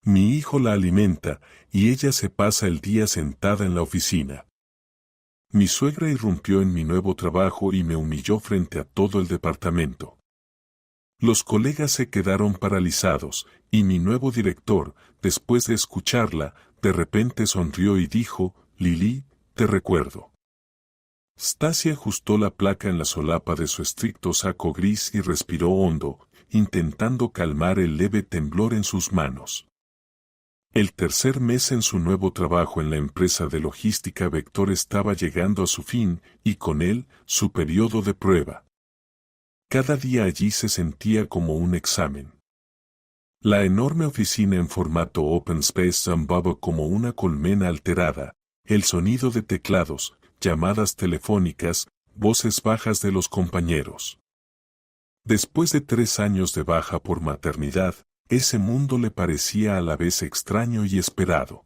Mi hijo la alimenta, y ella se pasa el día sentada en la oficina. Mi suegra irrumpió en mi nuevo trabajo y me humilló frente a todo el departamento. Los colegas se quedaron paralizados, y mi nuevo director, después de escucharla, de repente sonrió y dijo, «Lili, te recuerdo». Stacy ajustó la placa en la solapa de su estricto saco gris y respiró hondo, intentando calmar el leve temblor en sus manos. El tercer mes en su nuevo trabajo en la empresa de logística Vector estaba llegando a su fin, y con él, su periodo de prueba. Cada día allí se sentía como un examen. La enorme oficina en formato open space zambaba como una colmena alterada, el sonido de teclados, llamadas telefónicas, voces bajas de los compañeros. Después de 3 años de baja por maternidad, ese mundo le parecía a la vez extraño y esperado.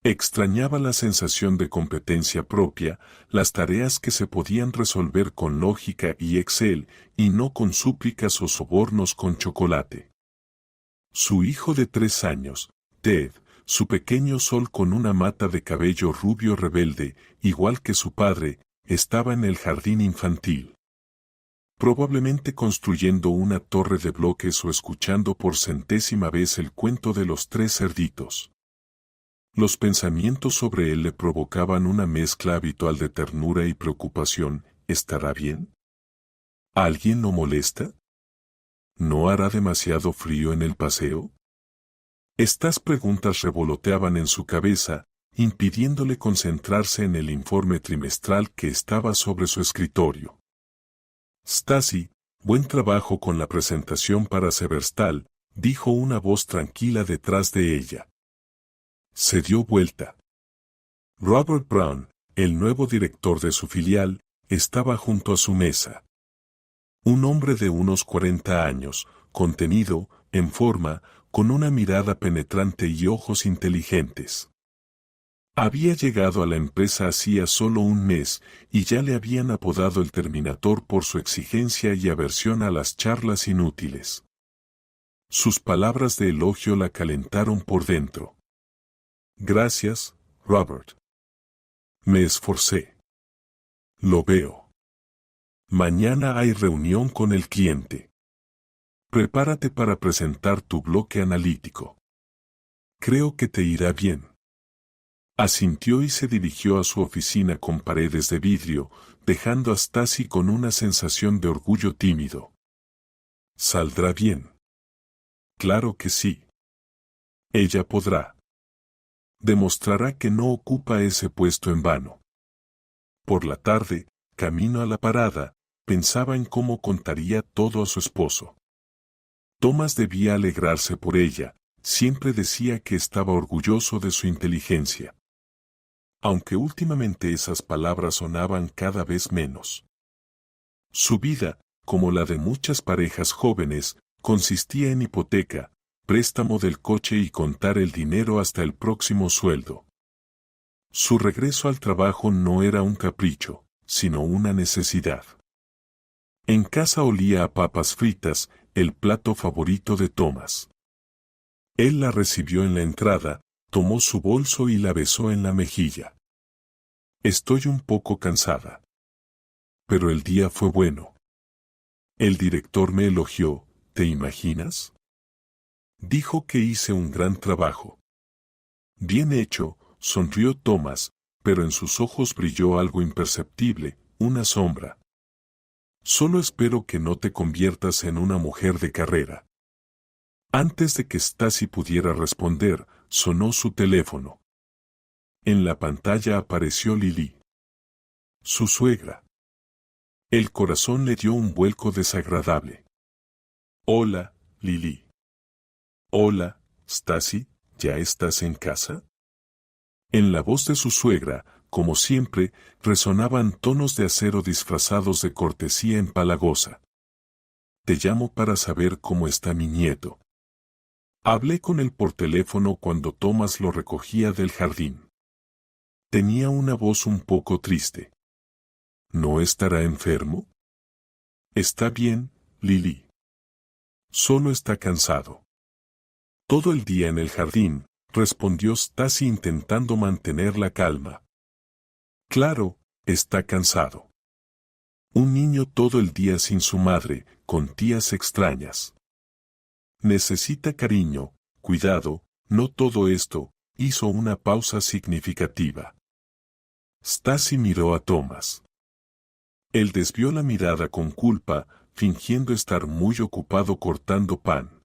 Extrañaba la sensación de competencia propia, las tareas que se podían resolver con lógica y Excel, y no con súplicas o sobornos con chocolate. Su hijo de 3 años, Ted, su pequeño sol con una mata de cabello rubio rebelde, igual que su padre, estaba en el jardín infantil. Probablemente construyendo una torre de bloques o escuchando por 100ª vez el cuento de los 3 cerditos. Los pensamientos sobre él le provocaban una mezcla habitual de ternura y preocupación. ¿Estará bien? ¿Alguien lo molesta? ¿No hará demasiado frío en el paseo? Estas preguntas revoloteaban en su cabeza, impidiéndole concentrarse en el informe trimestral que estaba sobre su escritorio. Stacy, buen trabajo con la presentación para Severstal, dijo una voz tranquila detrás de ella. Se dio vuelta. Robert Brown, el nuevo director de su filial, estaba junto a su mesa. Un hombre de unos 40 años, contenido, en forma, con una mirada penetrante y ojos inteligentes. Había llegado a la empresa hacía solo un mes, y ya le habían apodado el Terminator por su exigencia y aversión a las charlas inútiles. Sus palabras de elogio la calentaron por dentro. Gracias, Robert. Me esforcé. Lo veo. Mañana hay reunión con el cliente. Prepárate para presentar tu bloque analítico. Creo que te irá bien. Asintió y se dirigió a su oficina con paredes de vidrio, dejando a Stacy con una sensación de orgullo tímido. ¿Saldrá bien? Claro que sí. Ella podrá. Demostrará que no ocupa ese puesto en vano. Por la tarde, camino a la parada, pensaba en cómo contaría todo a su esposo. Thomas debía alegrarse por ella, siempre decía que estaba orgulloso de su inteligencia. Aunque últimamente esas palabras sonaban cada vez menos. Su vida, como la de muchas parejas jóvenes, consistía en hipoteca, préstamo del coche y contar el dinero hasta el próximo sueldo. Su regreso al trabajo no era un capricho, sino una necesidad. En casa olía a papas fritas, el plato favorito de Thomas. Él la recibió en la entrada, tomó su bolso y la besó en la mejilla. Estoy un poco cansada. Pero el día fue bueno. El director me elogió, ¿te imaginas? Dijo que hice un gran trabajo. Bien hecho, sonrió Thomas, pero en sus ojos brilló algo imperceptible, una sombra. Solo espero que no te conviertas en una mujer de carrera. Antes de que Stacy pudiera responder, sonó su teléfono. En la pantalla apareció Lili. Su suegra. El corazón le dio un vuelco desagradable. Hola, Lili. Hola, Stacy, ¿ya estás en casa? En la voz de su suegra, como siempre, resonaban tonos de acero disfrazados de cortesía empalagosa. Te llamo para saber cómo está mi nieto. Hablé con él por teléfono cuando Thomas lo recogía del jardín. Tenía una voz un poco triste. ¿No estará enfermo? Está bien, Lili. Solo está cansado. Todo el día en el jardín, respondió Stacy intentando mantener la calma. Claro, está cansado. Un niño todo el día sin su madre, con tías extrañas. Necesita cariño, cuidado, no todo esto. Hizo una pausa significativa. Stacy miró a Thomas. Él desvió la mirada con culpa, fingiendo estar muy ocupado cortando pan.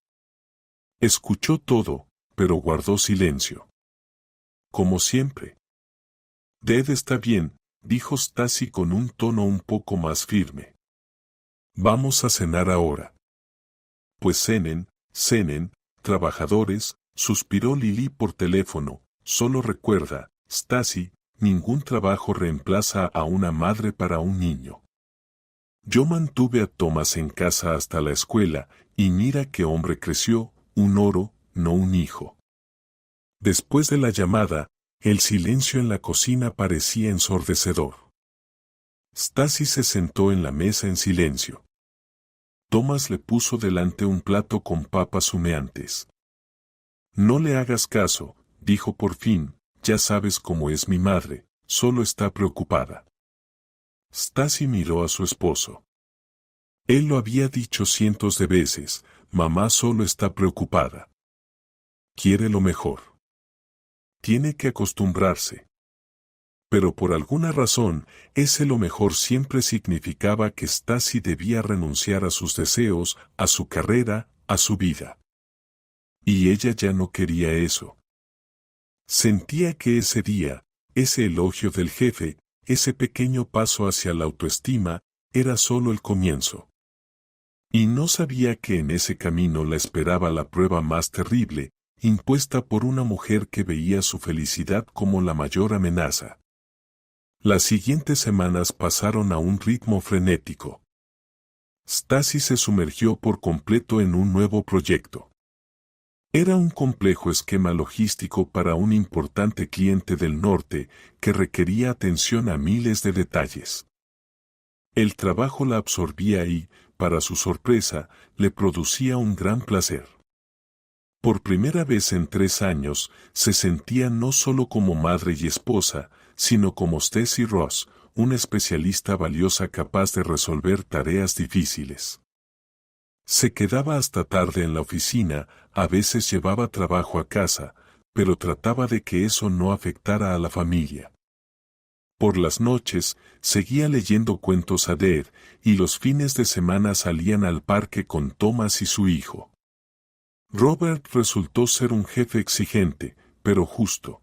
Escuchó todo, pero guardó silencio. Como siempre. Dad está bien, dijo Stacy con un tono un poco más firme. Vamos a cenar ahora. Pues cenen, trabajadores, suspiró Lily por teléfono. Solo recuerda, Stacy, ningún trabajo reemplaza a una madre para un niño. Yo mantuve a Thomas en casa hasta la escuela, y mira qué hombre creció, un oro, no un hijo. Después de la llamada, el silencio en la cocina parecía ensordecedor. Stacy se sentó en la mesa en silencio. Thomas le puso delante un plato con papas humeantes. No le hagas caso, dijo por fin, ya sabes cómo es mi madre, solo está preocupada. Stacy miró a su esposo. Él lo había dicho cientos de veces, mamá solo está preocupada. Quiere lo mejor. Tiene que acostumbrarse. Pero por alguna razón, ese lo mejor siempre significaba que Stacy debía renunciar a sus deseos, a su carrera, a su vida. Y ella ya no quería eso. Sentía que ese día, ese elogio del jefe, ese pequeño paso hacia la autoestima, era solo el comienzo. Y no sabía que en ese camino la esperaba la prueba más terrible, impuesta por una mujer que veía su felicidad como la mayor amenaza. Las siguientes semanas pasaron a un ritmo frenético. Stacy se sumergió por completo en un nuevo proyecto. Era un complejo esquema logístico para un importante cliente del norte que requería atención a miles de detalles. El trabajo la absorbía y, para su sorpresa, le producía un gran placer. Por primera vez en 3 años, se sentía no solo como madre y esposa, sino como Stacy Ross, una especialista valiosa capaz de resolver tareas difíciles. Se quedaba hasta tarde en la oficina, a veces llevaba trabajo a casa, pero trataba de que eso no afectara a la familia. Por las noches, seguía leyendo cuentos a Dad, y los fines de semana salían al parque con Thomas y su hijo. Robert resultó ser un jefe exigente, pero justo.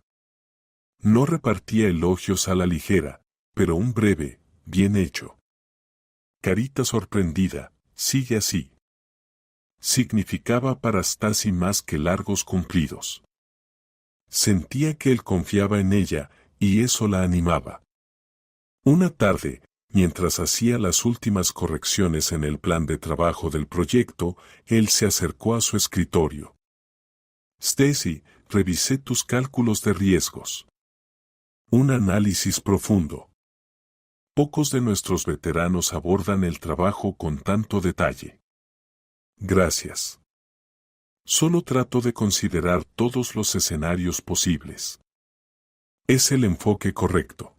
No repartía elogios a la ligera, pero un breve, bien hecho. Carita sorprendida, sigue así. Significaba para Stacy más que largos cumplidos. Sentía que él confiaba en ella, y eso la animaba. Una tarde, mientras hacía las últimas correcciones en el plan de trabajo del proyecto, él se acercó a su escritorio. Stacy, revisé tus cálculos de riesgos. Un análisis profundo. Pocos de nuestros veteranos abordan el trabajo con tanto detalle. Gracias. Solo trato de considerar todos los escenarios posibles. Es el enfoque correcto.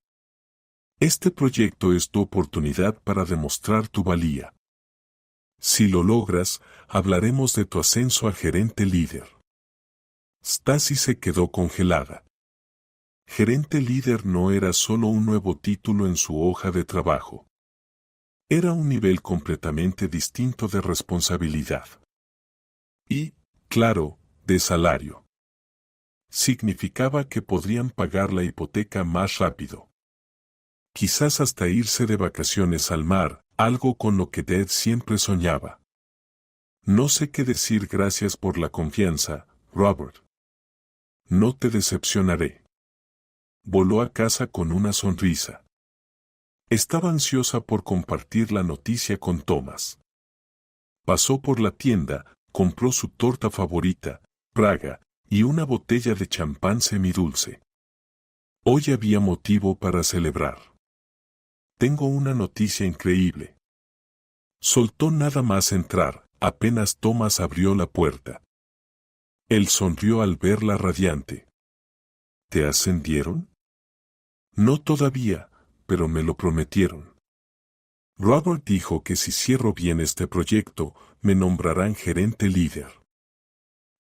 Este proyecto es tu oportunidad para demostrar tu valía. Si lo logras, hablaremos de tu ascenso a gerente líder. Stacy se quedó congelada. Gerente líder no era solo un nuevo título en su hoja de trabajo. Era un nivel completamente distinto de responsabilidad. Y, claro, de salario. Significaba que podrían pagar la hipoteca más rápido. Quizás hasta irse de vacaciones al mar, algo con lo que Dad siempre soñaba. No sé qué decir, gracias por la confianza, Robert. No te decepcionaré. Voló a casa con una sonrisa. Estaba ansiosa por compartir la noticia con Thomas. Pasó por la tienda, compró su torta favorita, Praga, y una botella de champán semidulce. Hoy había motivo para celebrar. Tengo una noticia increíble. Soltó nada más entrar, apenas Thomas abrió la puerta. Él sonrió al verla radiante. ¿Te ascendieron? No todavía, pero me lo prometieron. Robert dijo que si cierro bien este proyecto, me nombrarán gerente líder.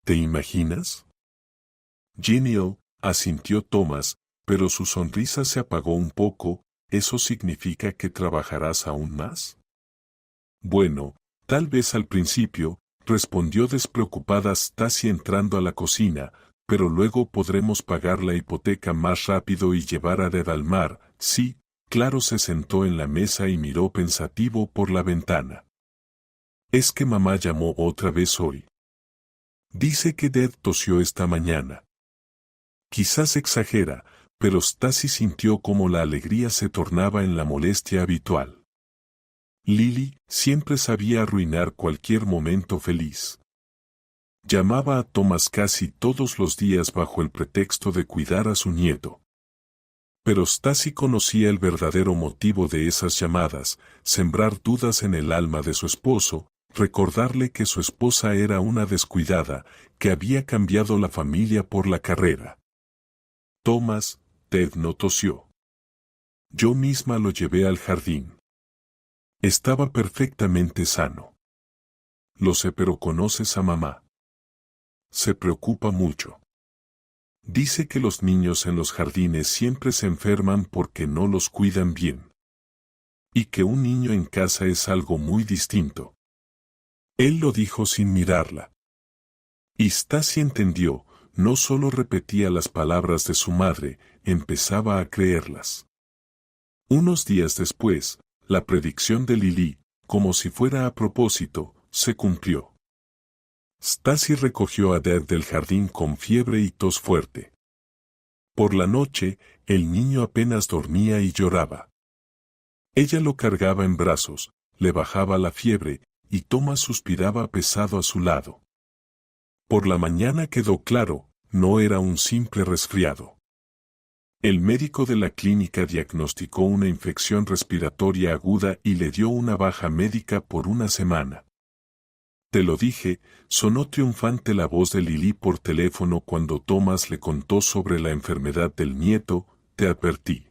¿Te imaginas? Genial, asintió Thomas, pero su sonrisa se apagó un poco. ¿Eso significa que trabajarás aún más? Bueno, tal vez al principio, respondió despreocupada Stacy entrando a la cocina, pero luego podremos pagar la hipoteca más rápido y llevar a Red al mar. Sí, claro. Se sentó en la mesa y miró pensativo por la ventana. Es que mamá llamó otra vez hoy. Dice que Dad tosió esta mañana. Quizás exagera, pero Stacy sintió como la alegría se tornaba en la molestia habitual. Lily siempre sabía arruinar cualquier momento feliz. Llamaba a Thomas casi todos los días bajo el pretexto de cuidar a su nieto. Pero Stacy conocía el verdadero motivo de esas llamadas: sembrar dudas en el alma de su esposo, recordarle que su esposa era una descuidada, que había cambiado la familia por la carrera. Thomas, Ted no tosió. Yo misma lo llevé al jardín. Estaba perfectamente sano. Lo sé, pero ¿conoces a mamá? Se preocupa mucho. Dice que los niños en los jardines siempre se enferman porque no los cuidan bien. Y que un niño en casa es algo muy distinto. Él lo dijo sin mirarla. Y Stacy entendió, no solo repetía las palabras de su madre, empezaba a creerlas. Unos días después, la predicción de Lily, como si fuera a propósito, se cumplió. Stacy recogió a Dad del jardín con fiebre y tos fuerte. Por la noche, el niño apenas dormía y lloraba. Ella lo cargaba en brazos, le bajaba la fiebre, y Thomas suspiraba pesado a su lado. Por la mañana quedó claro, no era un simple resfriado. El médico de la clínica diagnosticó una infección respiratoria aguda y le dio una baja médica por una semana. Te lo dije, sonó triunfante la voz de Lily por teléfono cuando Thomas le contó sobre la enfermedad del nieto. Te advertí.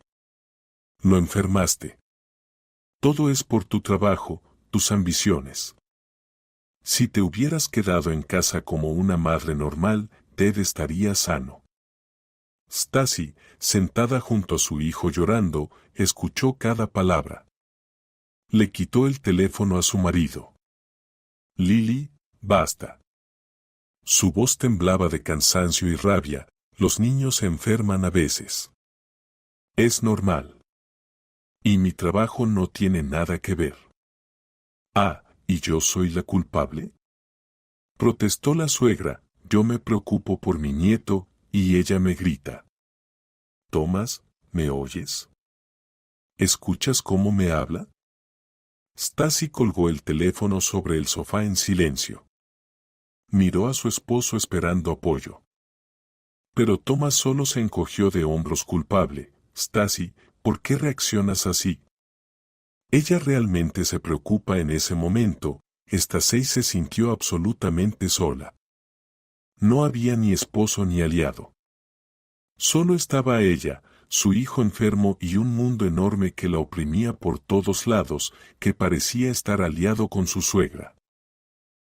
Lo enfermaste. Todo es por tu trabajo, tus ambiciones. Si te hubieras quedado en casa como una madre normal, Ted estaría sano. Stacy, sentada junto a su hijo llorando, escuchó cada palabra. Le quitó el teléfono a su marido. Lily, basta. Su voz temblaba de cansancio y rabia. Los niños se enferman a veces. Es normal. Y mi trabajo no tiene nada que ver. Ah, ¿y yo soy la culpable? Protestó la suegra. Yo me preocupo por mi nieto, y ella me grita. Thomas, ¿me oyes? ¿Escuchas cómo me habla? Stacy colgó el teléfono sobre el sofá en silencio. Miró a su esposo esperando apoyo. Pero Thomas solo se encogió de hombros culpable. Stacy, ¿por qué reaccionas así? Ella realmente se preocupa en ese momento. Stacy se sintió absolutamente sola. No había ni esposo ni aliado. Solo estaba ella, su hijo enfermo y un mundo enorme que la oprimía por todos lados, que parecía estar aliado con su suegra.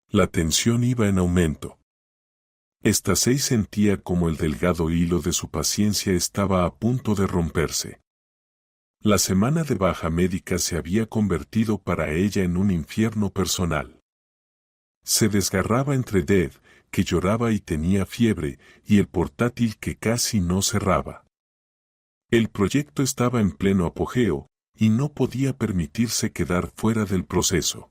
La tensión iba en aumento. Stacy sentía como el delgado hilo de su paciencia estaba a punto de romperse. La semana de baja médica se había convertido para ella en un infierno personal. Se desgarraba entre Dad, que lloraba y tenía fiebre, y el portátil que casi no cerraba. El proyecto estaba en pleno apogeo, y no podía permitirse quedar fuera del proceso.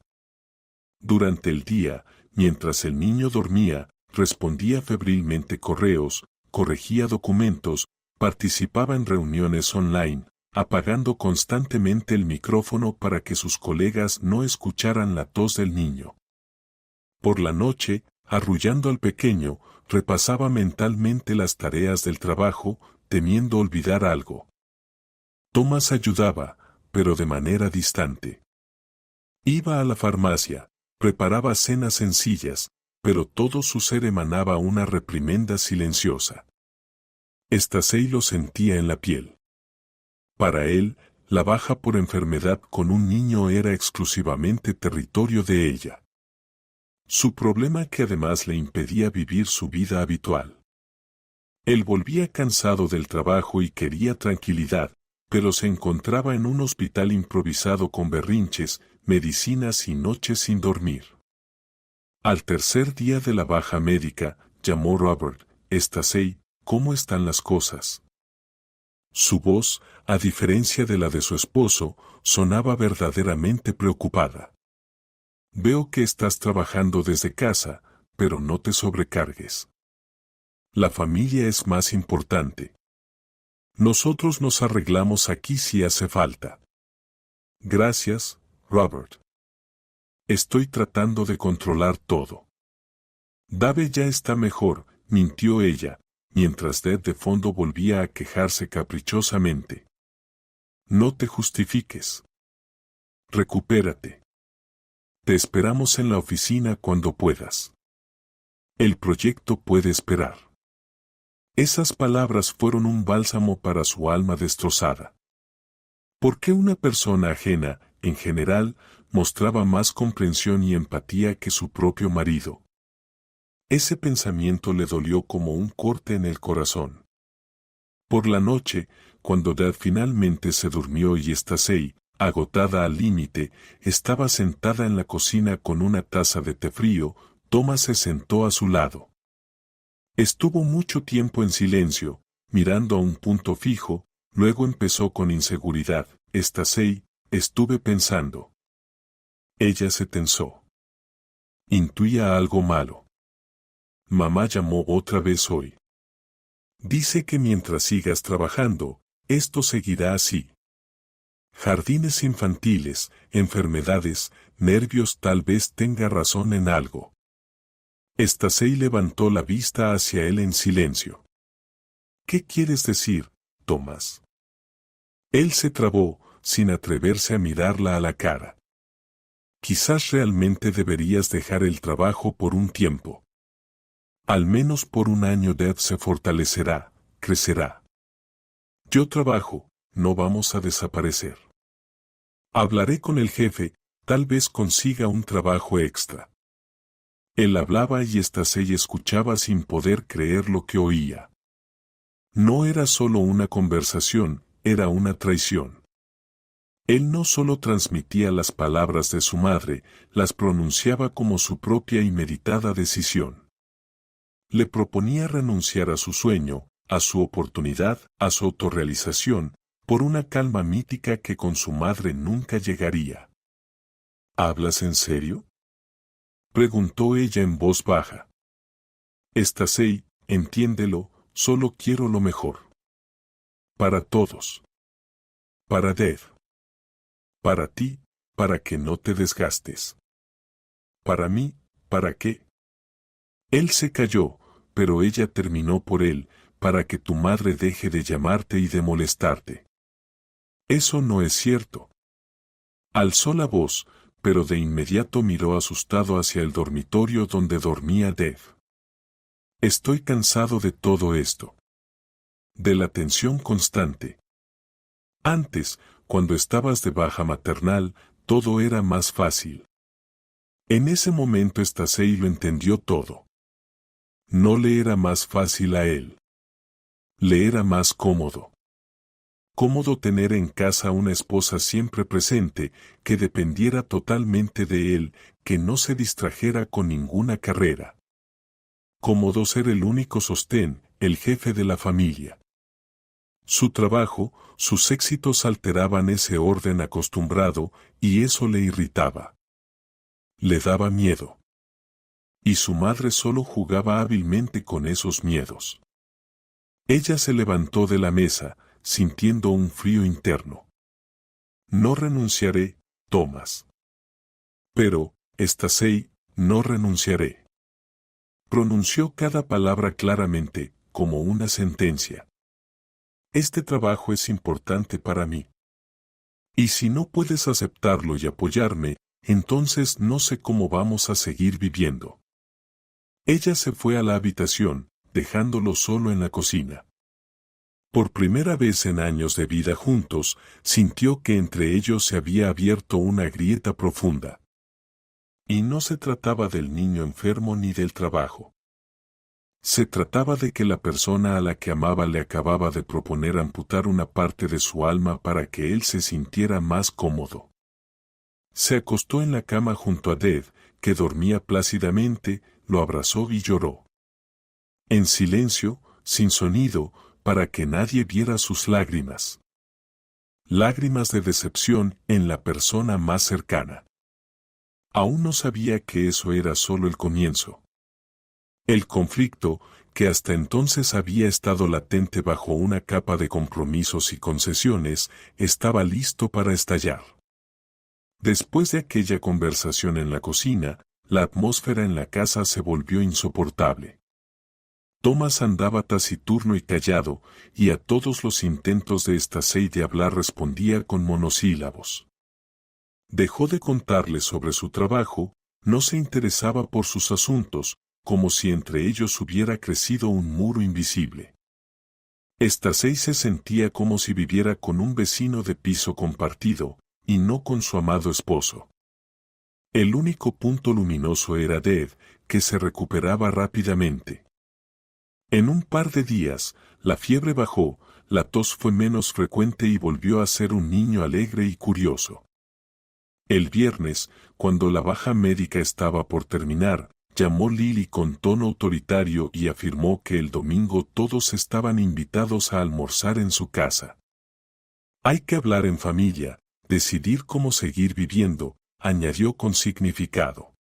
Durante el día, mientras el niño dormía, respondía febrilmente correos, corregía documentos, participaba en reuniones online, apagando constantemente el micrófono para que sus colegas no escucharan la tos del niño. Por la noche, arrullando al pequeño, repasaba mentalmente las tareas del trabajo, temiendo olvidar algo. Thomas ayudaba, pero de manera distante. Iba a la farmacia, preparaba cenas sencillas, pero todo su ser emanaba una reprimenda silenciosa. Stacey lo sentía en la piel. Para él, la baja por enfermedad con un niño era exclusivamente territorio de ella. Su problema que además le impedía vivir su vida habitual. Él volvía cansado del trabajo y quería tranquilidad, pero se encontraba en un hospital improvisado con berrinches, medicinas y noches sin dormir. Al tercer día de la baja médica, llamó Robert. Stacey, ¿cómo están las cosas? Su voz, a diferencia de la de su esposo, sonaba verdaderamente preocupada. Veo que estás trabajando desde casa, pero no te sobrecargues. La familia es más importante. Nosotros nos arreglamos aquí si hace falta. Gracias, Robert. Estoy tratando de controlar todo. Dave ya está mejor, mintió ella, mientras Deb de fondo volvía a quejarse caprichosamente. No te justifiques. Recupérate. Te esperamos en la oficina cuando puedas. El proyecto puede esperar. Esas palabras fueron un bálsamo para su alma destrozada. ¿Por qué una persona ajena, en general, mostraba más comprensión y empatía que su propio marido? Ese pensamiento le dolió como un corte en el corazón. Por la noche, cuando Dad finalmente se durmió y Stacey, agotada al límite, estaba sentada en la cocina con una taza de té frío, Thomas se sentó a su lado. Estuvo mucho tiempo en silencio, mirando a un punto fijo, luego empezó con inseguridad. Stacey, estuve pensando. Ella se tensó. Intuía algo malo. Mamá llamó otra vez hoy. Dice que mientras sigas trabajando, esto seguirá así. Jardines infantiles, enfermedades, nervios, tal vez tenga razón en algo. Stacey levantó la vista hacia él en silencio. ¿Qué quieres decir, Thomas? Él se trabó, sin atreverse a mirarla a la cara. Quizás realmente deberías dejar el trabajo por un tiempo. Al menos por un año Deb se fortalecerá, crecerá. Yo trabajo, no vamos a desaparecer. Hablaré con el jefe, tal vez consiga un trabajo extra. Él hablaba y Stacey escuchaba sin poder creer lo que oía. No era solo una conversación, era una traición. Él no solo transmitía las palabras de su madre, las pronunciaba como su propia y meditada decisión. Le proponía renunciar a su sueño, a su oportunidad, a su autorrealización, por una calma mítica que con su madre nunca llegaría. ¿Hablas en serio?, preguntó ella en voz baja. Stacey, entiéndelo, solo quiero lo mejor. Para todos. Para Deb. Para ti, para que no te desgastes. Para mí, ¿para qué? Él se calló, pero ella terminó por él, para que tu madre deje de llamarte y de molestarte. Eso no es cierto. Alzó la voz, pero de inmediato miró asustado hacia el dormitorio donde dormía Deb. Estoy cansado de todo esto. De la tensión constante. Antes, cuando estabas de baja maternal, todo era más fácil. En ese momento Stacey lo entendió todo. No le era más fácil a él. Le era más cómodo. Cómodo tener en casa una esposa siempre presente, que dependiera totalmente de él, que no se distrajera con ninguna carrera. Cómodo ser el único sostén, el jefe de la familia. Su trabajo, sus éxitos alteraban ese orden acostumbrado, y eso le irritaba. Le daba miedo. Y su madre solo jugaba hábilmente con esos miedos. Ella se levantó de la mesa, sintiendo un frío interno. No renunciaré, Thomas. Pero, Stacey, no renunciaré. Pronunció cada palabra claramente, como una sentencia. Este trabajo es importante para mí. Y si no puedes aceptarlo y apoyarme, entonces no sé cómo vamos a seguir viviendo. Ella se fue a la habitación, dejándolo solo en la cocina. Por primera vez en años de vida juntos, sintió que entre ellos se había abierto una grieta profunda. Y no se trataba del niño enfermo ni del trabajo. Se trataba de que la persona a la que amaba le acababa de proponer amputar una parte de su alma para que él se sintiera más cómodo. Se acostó en la cama junto a Dev, que dormía plácidamente, lo abrazó y lloró. En silencio, sin sonido, para que nadie viera sus lágrimas. Lágrimas de decepción en la persona más cercana. Aún no sabía que eso era solo el comienzo. El conflicto, que hasta entonces había estado latente bajo una capa de compromisos y concesiones, estaba listo para estallar. Después de aquella conversación en la cocina, la atmósfera en la casa se volvió insoportable. Thomas andaba taciturno y callado, y a todos los intentos de Stacey de hablar respondía con monosílabos. Dejó de contarle sobre su trabajo, no se interesaba por sus asuntos, como si entre ellos hubiera crecido un muro invisible. Stacey se sentía como si viviera con un vecino de piso compartido, y no con su amado esposo. El único punto luminoso era Dev, que se recuperaba rápidamente. En un par de días, la fiebre bajó, la tos fue menos frecuente y volvió a ser un niño alegre y curioso. El viernes, cuando la baja médica estaba por terminar, llamó Lily con tono autoritario y afirmó que el domingo todos estaban invitados a almorzar en su casa. Hay que hablar en familia, decidir cómo seguir viviendo, añadió con significado.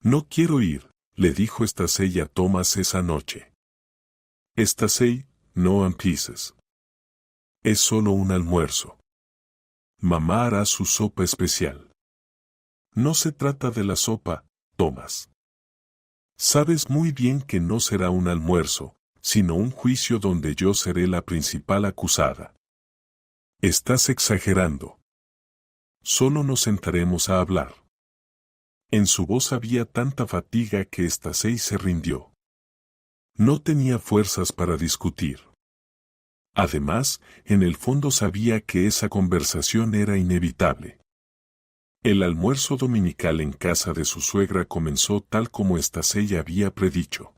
No quiero ir, le dijo Stacey a Thomas esa noche. Stacey, no empieces. Es solo un almuerzo. Mamá hará su sopa especial. No se trata de la sopa, Thomas. Sabes muy bien que no será un almuerzo, sino un juicio donde yo seré la principal acusada. Estás exagerando. Solo nos sentaremos a hablar. En su voz había tanta fatiga que Stacey se rindió. No tenía fuerzas para discutir. Además, en el fondo sabía que esa conversación era inevitable. El almuerzo dominical en casa de su suegra comenzó tal como Stacey había predicho.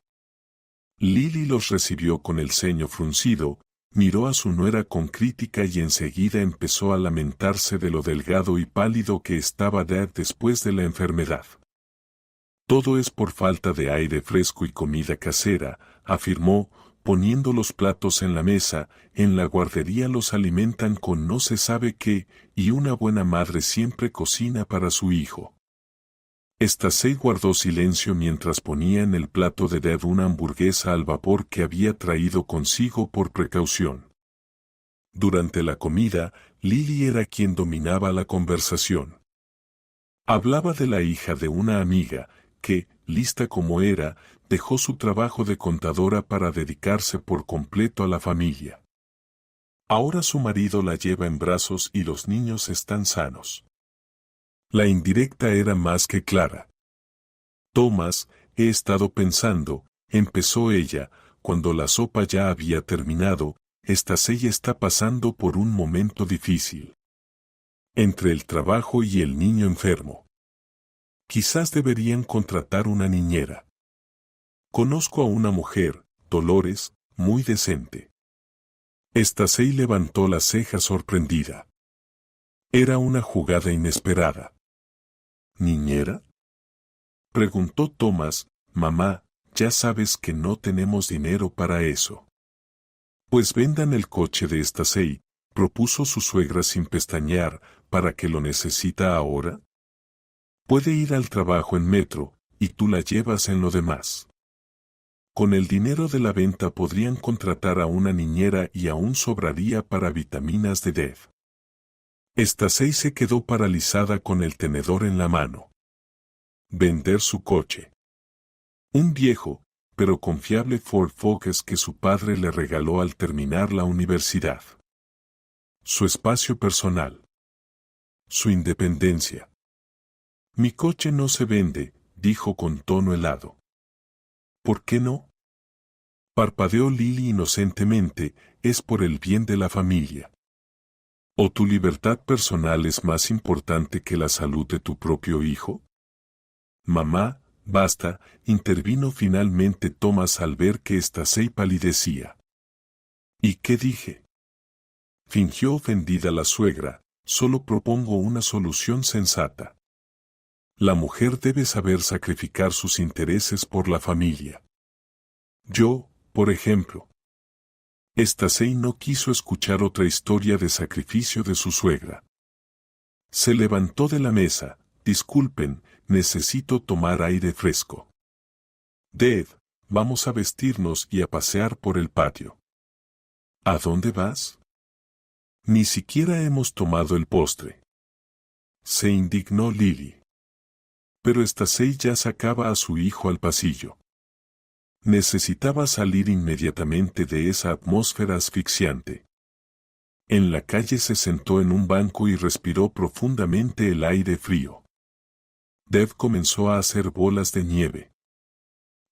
Lily los recibió con el ceño fruncido, miró a su nuera con crítica y enseguida empezó a lamentarse de lo delgado y pálido que estaba Dad después de la enfermedad. Todo es por falta de aire fresco y comida casera, afirmó, poniendo los platos en la mesa. En la guardería los alimentan con no se sabe qué, y una buena madre siempre cocina para su hijo. Stacey guardó silencio mientras ponía en el plato de Dad una hamburguesa al vapor que había traído consigo por precaución. Durante la comida, Lily era quien dominaba la conversación. Hablaba de la hija de una amiga, que, lista como era, dejó su trabajo de contadora para dedicarse por completo a la familia. Ahora su marido la lleva en brazos y los niños están sanos. La indirecta era más que clara. Thomas, he estado pensando, empezó ella, cuando la sopa ya había terminado, Stacey está pasando por un momento difícil. Entre el trabajo y el niño enfermo. Quizás deberían contratar una niñera. Conozco a una mujer, Dolores, muy decente. Stacey levantó la ceja sorprendida. Era una jugada inesperada. ¿Niñera? Preguntó Thomas. Mamá, ya sabes que no tenemos dinero para eso. Pues vendan el coche de Stacey, propuso su suegra sin pestañear, ¿para qué lo necesita ahora? Puede ir al trabajo en metro, y tú la llevas en lo demás. Con el dinero de la venta podrían contratar a una niñera y aún sobraría para vitaminas de Dev. Stacey se quedó paralizada con el tenedor en la mano. Vender su coche. Un viejo, pero confiable Ford Focus que su padre le regaló al terminar la universidad. Su espacio personal. Su independencia. Mi coche no se vende, dijo con tono helado. ¿Por qué no? Parpadeó Lily inocentemente, es por el bien de la familia. ¿O tu libertad personal es más importante que la salud de tu propio hijo? Mamá, basta, intervino finalmente Thomas al ver que Stacey palidecía. ¿Y qué dije? Fingió ofendida la suegra, solo propongo una solución sensata. La mujer debe saber sacrificar sus intereses por la familia. Yo, por ejemplo. Stacey no quiso escuchar otra historia de sacrificio de su suegra. Se levantó de la mesa. Disculpen, necesito tomar aire fresco. Dad, vamos a vestirnos y a pasear por el patio. ¿A dónde vas? Ni siquiera hemos tomado el postre. Se indignó Lily. Pero Stacey ya sacaba a su hijo al pasillo. Necesitaba salir inmediatamente de esa atmósfera asfixiante. En la calle se sentó en un banco y respiró profundamente el aire frío. Dev comenzó a hacer bolas de nieve.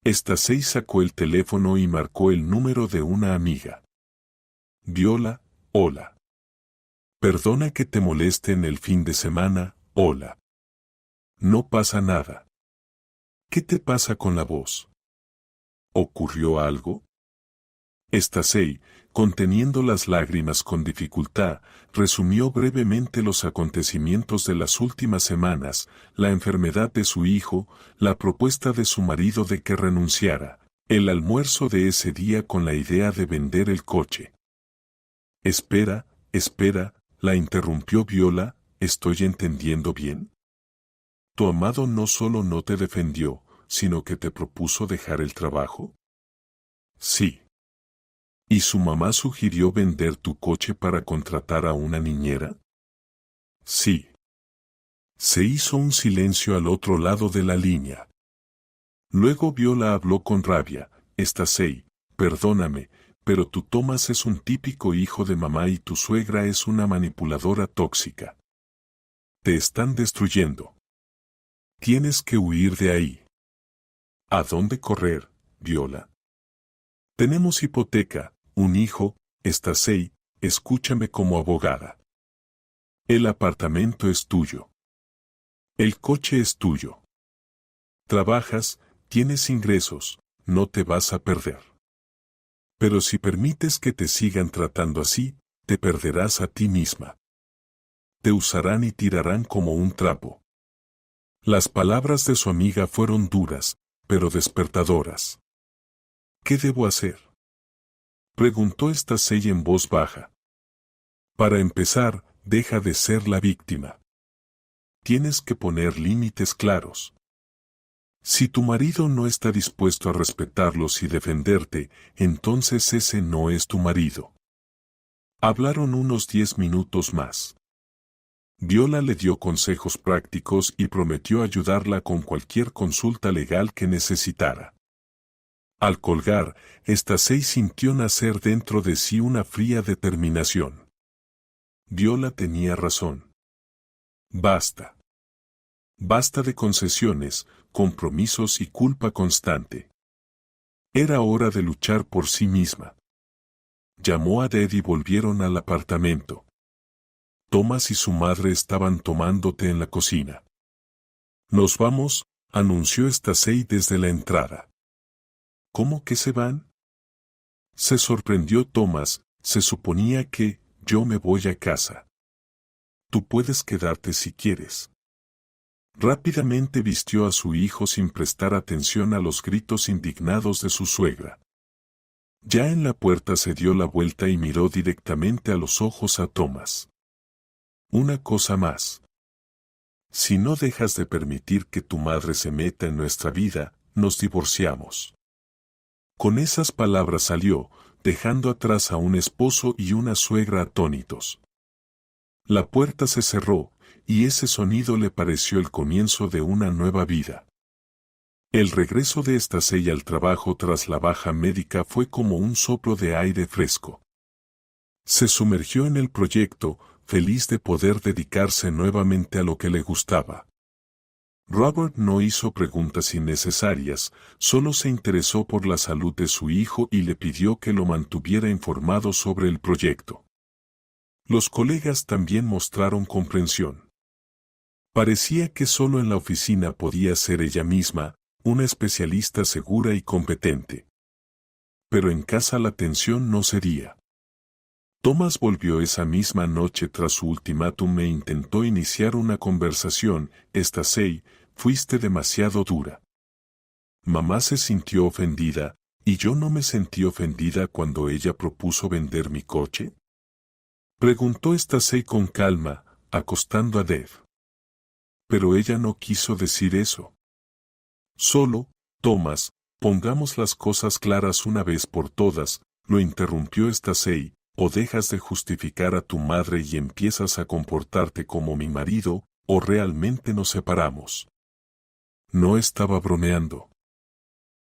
Stacey sacó el teléfono y marcó el número de una amiga. Viola, hola. Perdona que te moleste en el fin de semana, hola. No pasa nada. ¿Qué te pasa con la voz? ¿Ocurrió algo? Stacey, conteniendo las lágrimas con dificultad, resumió brevemente los acontecimientos de las últimas semanas, la enfermedad de su hijo, la propuesta de su marido de que renunciara, el almuerzo de ese día con la idea de vender el coche. Espera, la interrumpió Viola, ¿estoy entendiendo bien? Tu amado no solo no te defendió, sino que te propuso dejar el trabajo. Sí. ¿Y su mamá sugirió vender tu coche para contratar a una niñera? Sí. Se hizo un silencio al otro lado de la línea. Luego Viola habló con rabia. Stacey, perdóname, pero tu Thomas es un típico hijo de mamá y tu suegra es una manipuladora tóxica. Te están destruyendo. Tienes que huir de ahí. ¿A dónde correr, Viola? Tenemos hipoteca, un hijo, Stacey, escúchame como abogada. El apartamento es tuyo. El coche es tuyo. Trabajas, tienes ingresos, no te vas a perder. Pero si permites que te sigan tratando así, te perderás a ti misma. Te usarán y tirarán como un trapo. Las palabras de su amiga fueron duras, pero despertadoras. ¿Qué debo hacer?, preguntó Stacey en voz baja. Para empezar, deja de ser la víctima. Tienes que poner límites claros. Si tu marido no está dispuesto a respetarlos y defenderte, entonces ese no es tu marido. Hablaron unos 10 minutos más. Viola le dio consejos prácticos y prometió ayudarla con cualquier consulta legal que necesitara. Al colgar, Stacey sintió nacer dentro de sí una fría determinación. Viola tenía razón. Basta. Basta de concesiones, compromisos y culpa constante. Era hora de luchar por sí misma. Llamó a Dad y volvieron al apartamento. Thomas y su madre estaban tomando té en la cocina. Nos vamos, anunció Stacey desde la entrada. ¿Cómo que se van? Se sorprendió Thomas, se suponía que, yo me voy a casa. Tú puedes quedarte si quieres. Rápidamente vistió a su hijo sin prestar atención a los gritos indignados de su suegra. Ya en la puerta se dio la vuelta y miró directamente a los ojos a Thomas. Una cosa más. Si no dejas de permitir que tu madre se meta en nuestra vida, nos divorciamos. Con esas palabras salió, dejando atrás a un esposo y una suegra atónitos. La puerta se cerró, y ese sonido le pareció el comienzo de una nueva vida. El regreso de Stacey al trabajo tras la baja médica fue como un soplo de aire fresco. Se sumergió en el proyecto, feliz de poder dedicarse nuevamente a lo que le gustaba. Robert no hizo preguntas innecesarias, solo se interesó por la salud de su hijo y le pidió que lo mantuviera informado sobre el proyecto. Los colegas también mostraron comprensión. Parecía que solo en la oficina podía ser ella misma, una especialista segura y competente. Pero en casa la tensión no cedía. Thomas volvió esa misma noche tras su ultimátum e intentó iniciar una conversación. Stacey, fuiste demasiado dura. Mamá se sintió ofendida, ¿y yo no me sentí ofendida cuando ella propuso vender mi coche? Preguntó Stacey con calma, acostando a Deb. Pero ella no quiso decir eso. Solo, Thomas, pongamos las cosas claras una vez por todas, lo interrumpió Stacey, o dejas de justificar a tu madre y empiezas a comportarte como mi marido, o realmente nos separamos. No estaba bromeando.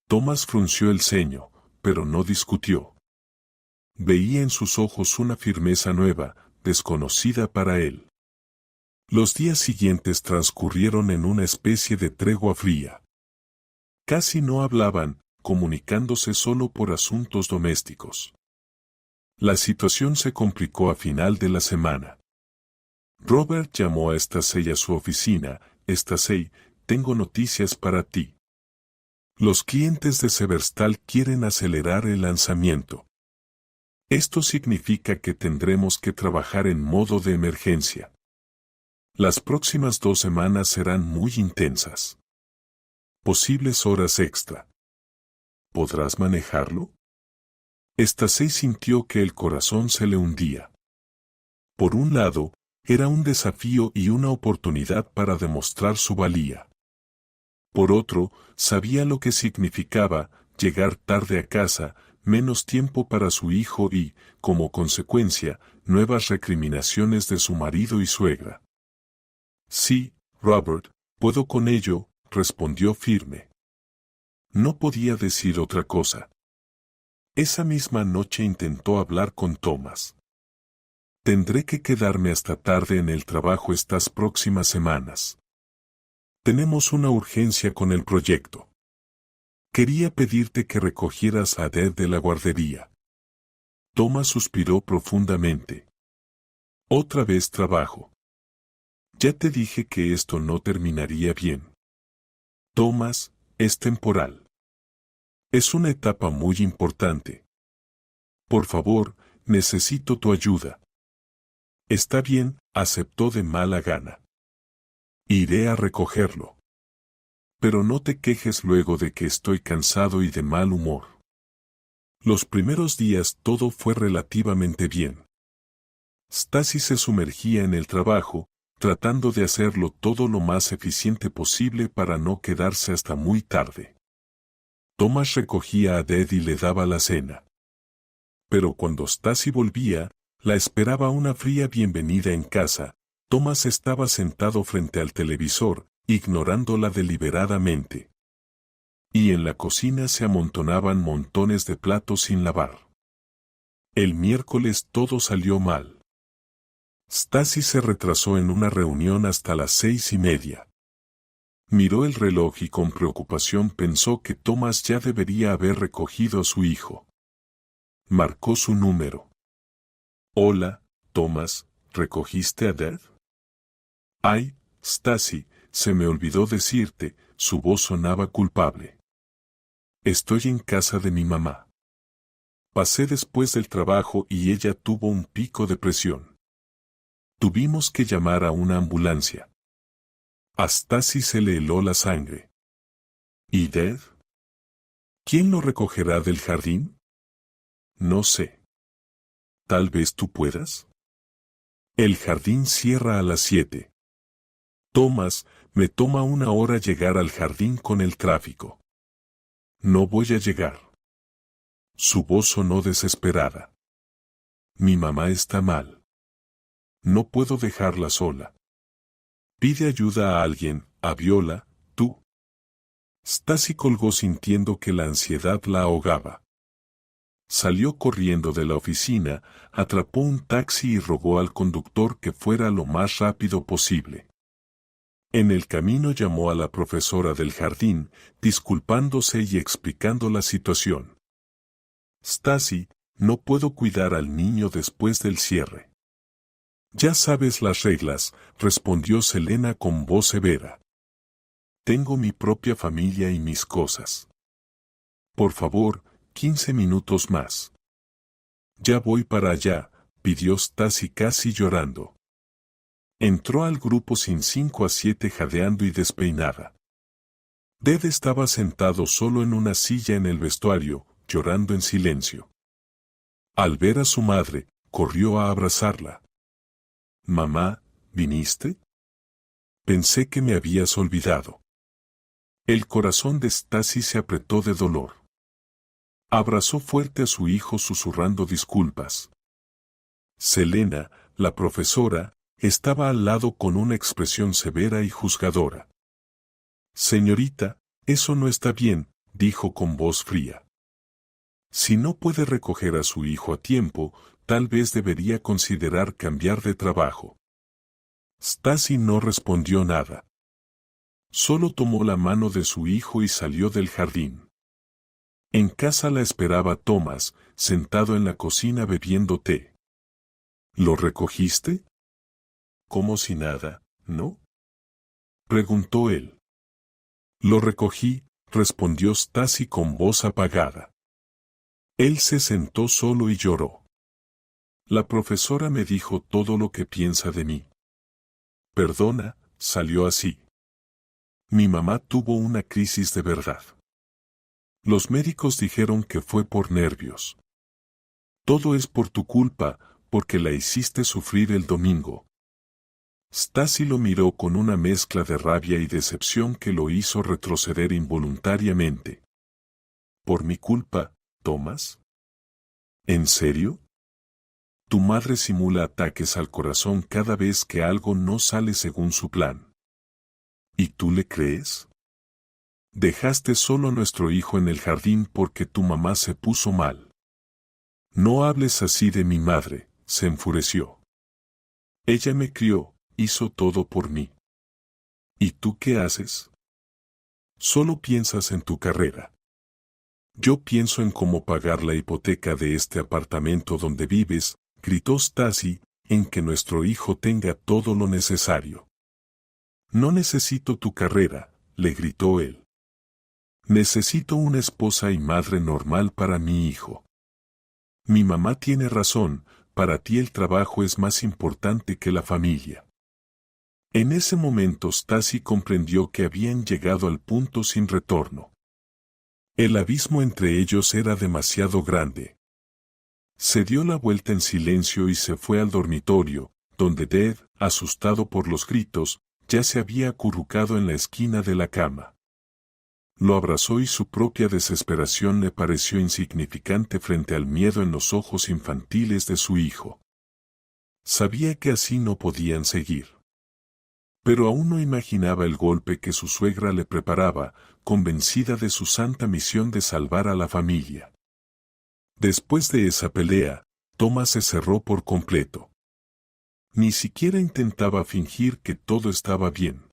Thomas frunció el ceño, pero no discutió. Veía en sus ojos una firmeza nueva, desconocida para él. Los días siguientes transcurrieron en una especie de tregua fría. Casi no hablaban, comunicándose solo por asuntos domésticos. La situación se complicó a final de la semana. Robert llamó a Stacey a su oficina. Stacey, tengo noticias para ti. Los clientes de Severstal quieren acelerar el lanzamiento. Esto significa que tendremos que trabajar en modo de emergencia. Las próximas 2 semanas serán muy intensas. Posibles horas extra. ¿Podrás manejarlo? Stacey sintió que el corazón se le hundía. Por un lado, era un desafío y una oportunidad para demostrar su valía. Por otro, sabía lo que significaba llegar tarde a casa, menos tiempo para su hijo y, como consecuencia, nuevas recriminaciones de su marido y suegra. Sí, Robert, puedo con ello, respondió firme. No podía decir otra cosa. Esa misma noche intentó hablar con Thomas. Tendré que quedarme hasta tarde en el trabajo estas próximas semanas. Tenemos una urgencia con el proyecto. Quería pedirte que recogieras a Deb de la guardería. Thomas suspiró profundamente. Otra vez trabajo. Ya te dije que esto no terminaría bien. Thomas, es temporal. Es una etapa muy importante. Por favor, necesito tu ayuda. Está bien, aceptó de mala gana. Iré a recogerlo. Pero no te quejes luego de que estoy cansado y de mal humor. Los primeros días todo fue relativamente bien. Stacey se sumergía en el trabajo, tratando de hacerlo todo lo más eficiente posible para no quedarse hasta muy tarde. Thomas recogía a Deb y le daba la cena. Pero cuando Stacey volvía, la esperaba una fría bienvenida en casa. Thomas estaba sentado frente al televisor, ignorándola deliberadamente. Y en la cocina se amontonaban montones de platos sin lavar. El miércoles todo salió mal. Stacey se retrasó en una reunión hasta las 6:30. Miró el reloj y con preocupación pensó que Thomas ya debería haber recogido a su hijo. Marcó su número. Hola, Thomas, ¿recogiste a Deb? Ay, Stacey, se me olvidó decirte, su voz sonaba culpable. Estoy en casa de mi mamá. Pasé después del trabajo y ella tuvo un pico de presión. Tuvimos que llamar a una ambulancia. A Stacey se le heló la sangre. ¿Y Deb? ¿Quién lo recogerá del jardín? No sé. ¿Tal vez tú puedas? El jardín cierra a las 7. Thomas, me toma 1 hora llegar al jardín con el tráfico. No voy a llegar. Su voz sonó desesperada. Mi mamá está mal. No puedo dejarla sola. Pide ayuda a alguien, a Viola, tú. Stacey colgó sintiendo que la ansiedad la ahogaba. Salió corriendo de la oficina, atrapó un taxi y rogó al conductor que fuera lo más rápido posible. En el camino llamó a la profesora del jardín, disculpándose y explicando la situación. Stacy, no puedo cuidar al niño después del cierre. Ya sabes las reglas, respondió Selena con voz severa. Tengo mi propia familia y mis cosas. Por favor, 15 minutos más. Ya voy para allá, pidió Stacy casi llorando. Entró al grupo sin 5 a 7 jadeando y despeinada. Ded estaba sentado solo en una silla en el vestuario, llorando en silencio. Al ver a su madre, corrió a abrazarla. «Mamá, ¿viniste? Pensé que me habías olvidado». El corazón de Stacy se apretó de dolor. Abrazó fuerte a su hijo susurrando disculpas. Selena, la profesora, estaba al lado con una expresión severa y juzgadora. «Señorita, eso no está bien», dijo con voz fría. «Si no puede recoger a su hijo a tiempo, tal vez debería considerar cambiar de trabajo». Stacy no respondió nada. Solo tomó la mano de su hijo y salió del jardín. En casa la esperaba Thomas, sentado en la cocina bebiendo té. «¿Lo recogiste?» «Como si nada, ¿no?», preguntó él. «Lo recogí», respondió Stacy con voz apagada. Él se sentó solo y lloró. «La profesora me dijo todo lo que piensa de mí. Perdona, salió así. Mi mamá tuvo una crisis de verdad. Los médicos dijeron que fue por nervios. Todo es por tu culpa, porque la hiciste sufrir el domingo». Stacy lo miró con una mezcla de rabia y decepción que lo hizo retroceder involuntariamente. «¿Por mi culpa, Thomas? ¿En serio? Tu madre simula ataques al corazón cada vez que algo no sale según su plan. ¿Y tú le crees? Dejaste solo a nuestro hijo en el jardín porque tu mamá se puso mal. No hables así de mi madre», se enfureció. «Ella me crió, hizo todo por mí. ¿Y tú qué haces? Solo piensas en tu carrera. Yo pienso en cómo pagar la hipoteca de este apartamento donde vives», gritó Stacy, «en que nuestro hijo tenga todo lo necesario». «No necesito tu carrera», le gritó él. «Necesito una esposa y madre normal para mi hijo. Mi mamá tiene razón, para ti el trabajo es más importante que la familia». En ese momento Stacy comprendió que habían llegado al punto sin retorno. El abismo entre ellos era demasiado grande. Se dio la vuelta en silencio y se fue al dormitorio, donde Ded, asustado por los gritos, ya se había acurrucado en la esquina de la cama. Lo abrazó y su propia desesperación le pareció insignificante frente al miedo en los ojos infantiles de su hijo. Sabía que así no podían seguir. Pero aún no imaginaba el golpe que su suegra le preparaba, convencida de su santa misión de salvar a la familia. Después de esa pelea, Thomas se cerró por completo. Ni siquiera intentaba fingir que todo estaba bien.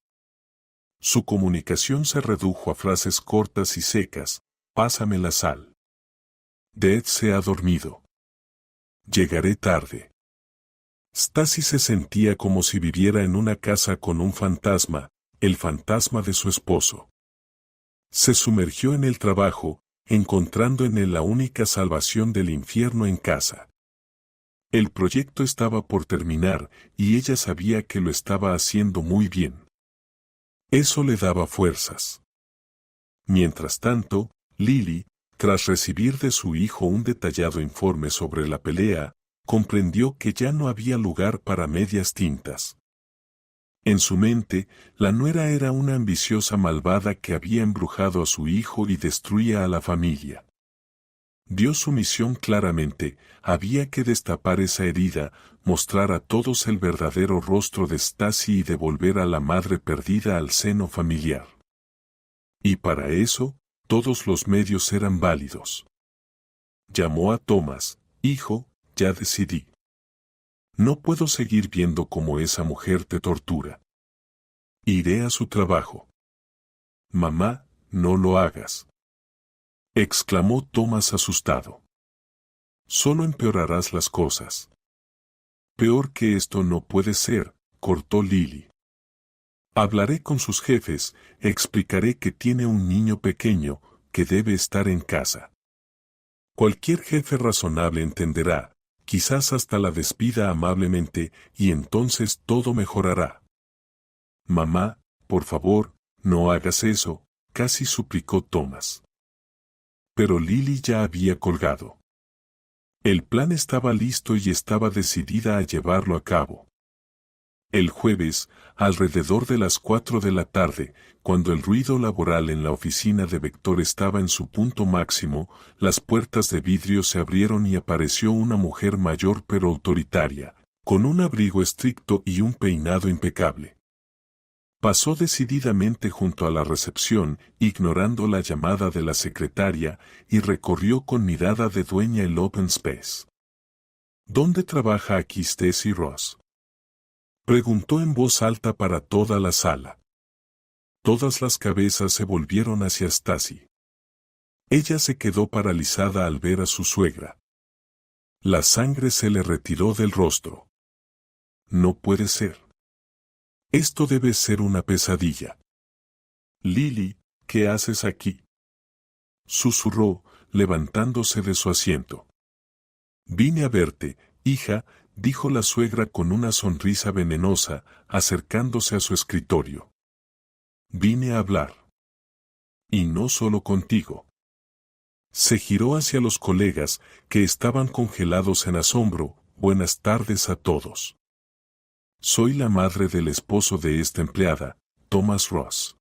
Su comunicación se redujo a frases cortas y secas: «Pásame la sal». «Ded se ha dormido». «Llegaré tarde». Stacy se sentía como si viviera en una casa con un fantasma, el fantasma de su esposo. Se sumergió en el trabajo, encontrando en él la única salvación del infierno en casa. El proyecto estaba por terminar y ella sabía que lo estaba haciendo muy bien. Eso le daba fuerzas. Mientras tanto, Lily, tras recibir de su hijo un detallado informe sobre la pelea, comprendió que ya no había lugar para medias tintas. En su mente, la nuera era una ambiciosa malvada que había embrujado a su hijo y destruía a la familia. Dio su misión claramente: había que destapar esa herida, mostrar a todos el verdadero rostro de Stacy y devolver a la madre perdida al seno familiar. Y para eso, todos los medios eran válidos. Llamó a Thomas: «Hijo, ya decidí. No puedo seguir viendo cómo esa mujer te tortura. Iré a su trabajo. Mamá, no lo hagas, exclamó Thomas asustado. Solo empeorarás las cosas. Peor que esto no puede ser, cortó Lily. Hablaré con sus jefes, explicaré que tiene un niño pequeño, que debe estar en casa. Cualquier jefe razonable entenderá, quizás hasta la despida amablemente, y entonces todo mejorará. Mamá, por favor, no hagas eso, casi suplicó Thomas. Pero Lily ya había colgado. El plan estaba listo y estaba decidida a llevarlo a cabo. El jueves, alrededor de las 4 de la tarde, cuando el ruido laboral en la oficina de Vector estaba en su punto máximo, las puertas de vidrio se abrieron y apareció una mujer mayor pero autoritaria, con un abrigo estricto y un peinado impecable. Pasó decididamente junto a la recepción, ignorando la llamada de la secretaria, y recorrió con mirada de dueña el open space. ¿Dónde trabaja aquí Stacy Ross?, preguntó en voz alta para toda la sala. Todas las cabezas se volvieron hacia Stacy. Ella se quedó paralizada al ver a su suegra. La sangre se le retiró del rostro. No puede ser. Esto debe ser una pesadilla. Lily, ¿qué haces aquí?, susurró, levantándose de su asiento. Vine a verte, hija, dijo la suegra con una sonrisa venenosa, acercándose a su escritorio. Vine a hablar. Y no solo contigo. Se giró hacia los colegas, que estaban congelados en asombro. Buenas tardes a todos. Soy la madre del esposo de esta empleada, Thomas Ross.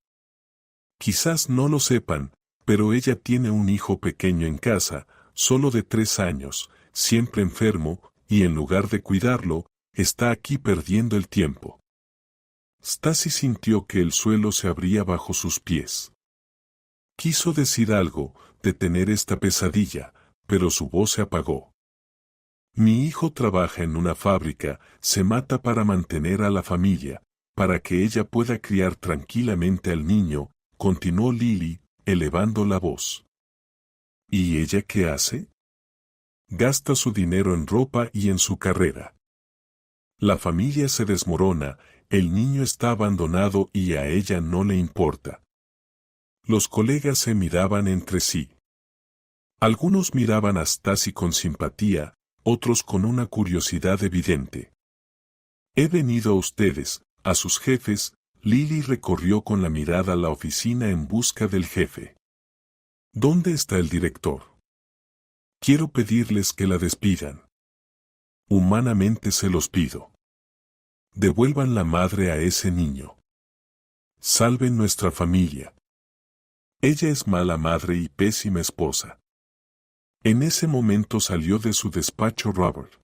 Quizás no lo sepan, pero ella tiene un hijo pequeño en casa, solo de 3 años, siempre enfermo, y en lugar de cuidarlo, está aquí perdiendo el tiempo. Stacy sintió que el suelo se abría bajo sus pies. Quiso decir algo, detener esta pesadilla, pero su voz se apagó. Mi hijo trabaja en una fábrica, se mata para mantener a la familia, para que ella pueda criar tranquilamente al niño, continuó Lily, elevando la voz. ¿Y ella qué hace? Gasta su dinero en ropa y en su carrera. La familia se desmorona, el niño está abandonado y a ella no le importa. Los colegas se miraban entre sí. Algunos miraban a Stacy con simpatía, otros con una curiosidad evidente. He venido a ustedes, a sus jefes. Lily recorrió con la mirada la oficina en busca del jefe. ¿Dónde está el director? Quiero pedirles que la despidan. Humanamente se los pido. Devuelvan la madre a ese niño. Salven nuestra familia. Ella es mala madre y pésima esposa. En ese momento salió de su despacho Robert.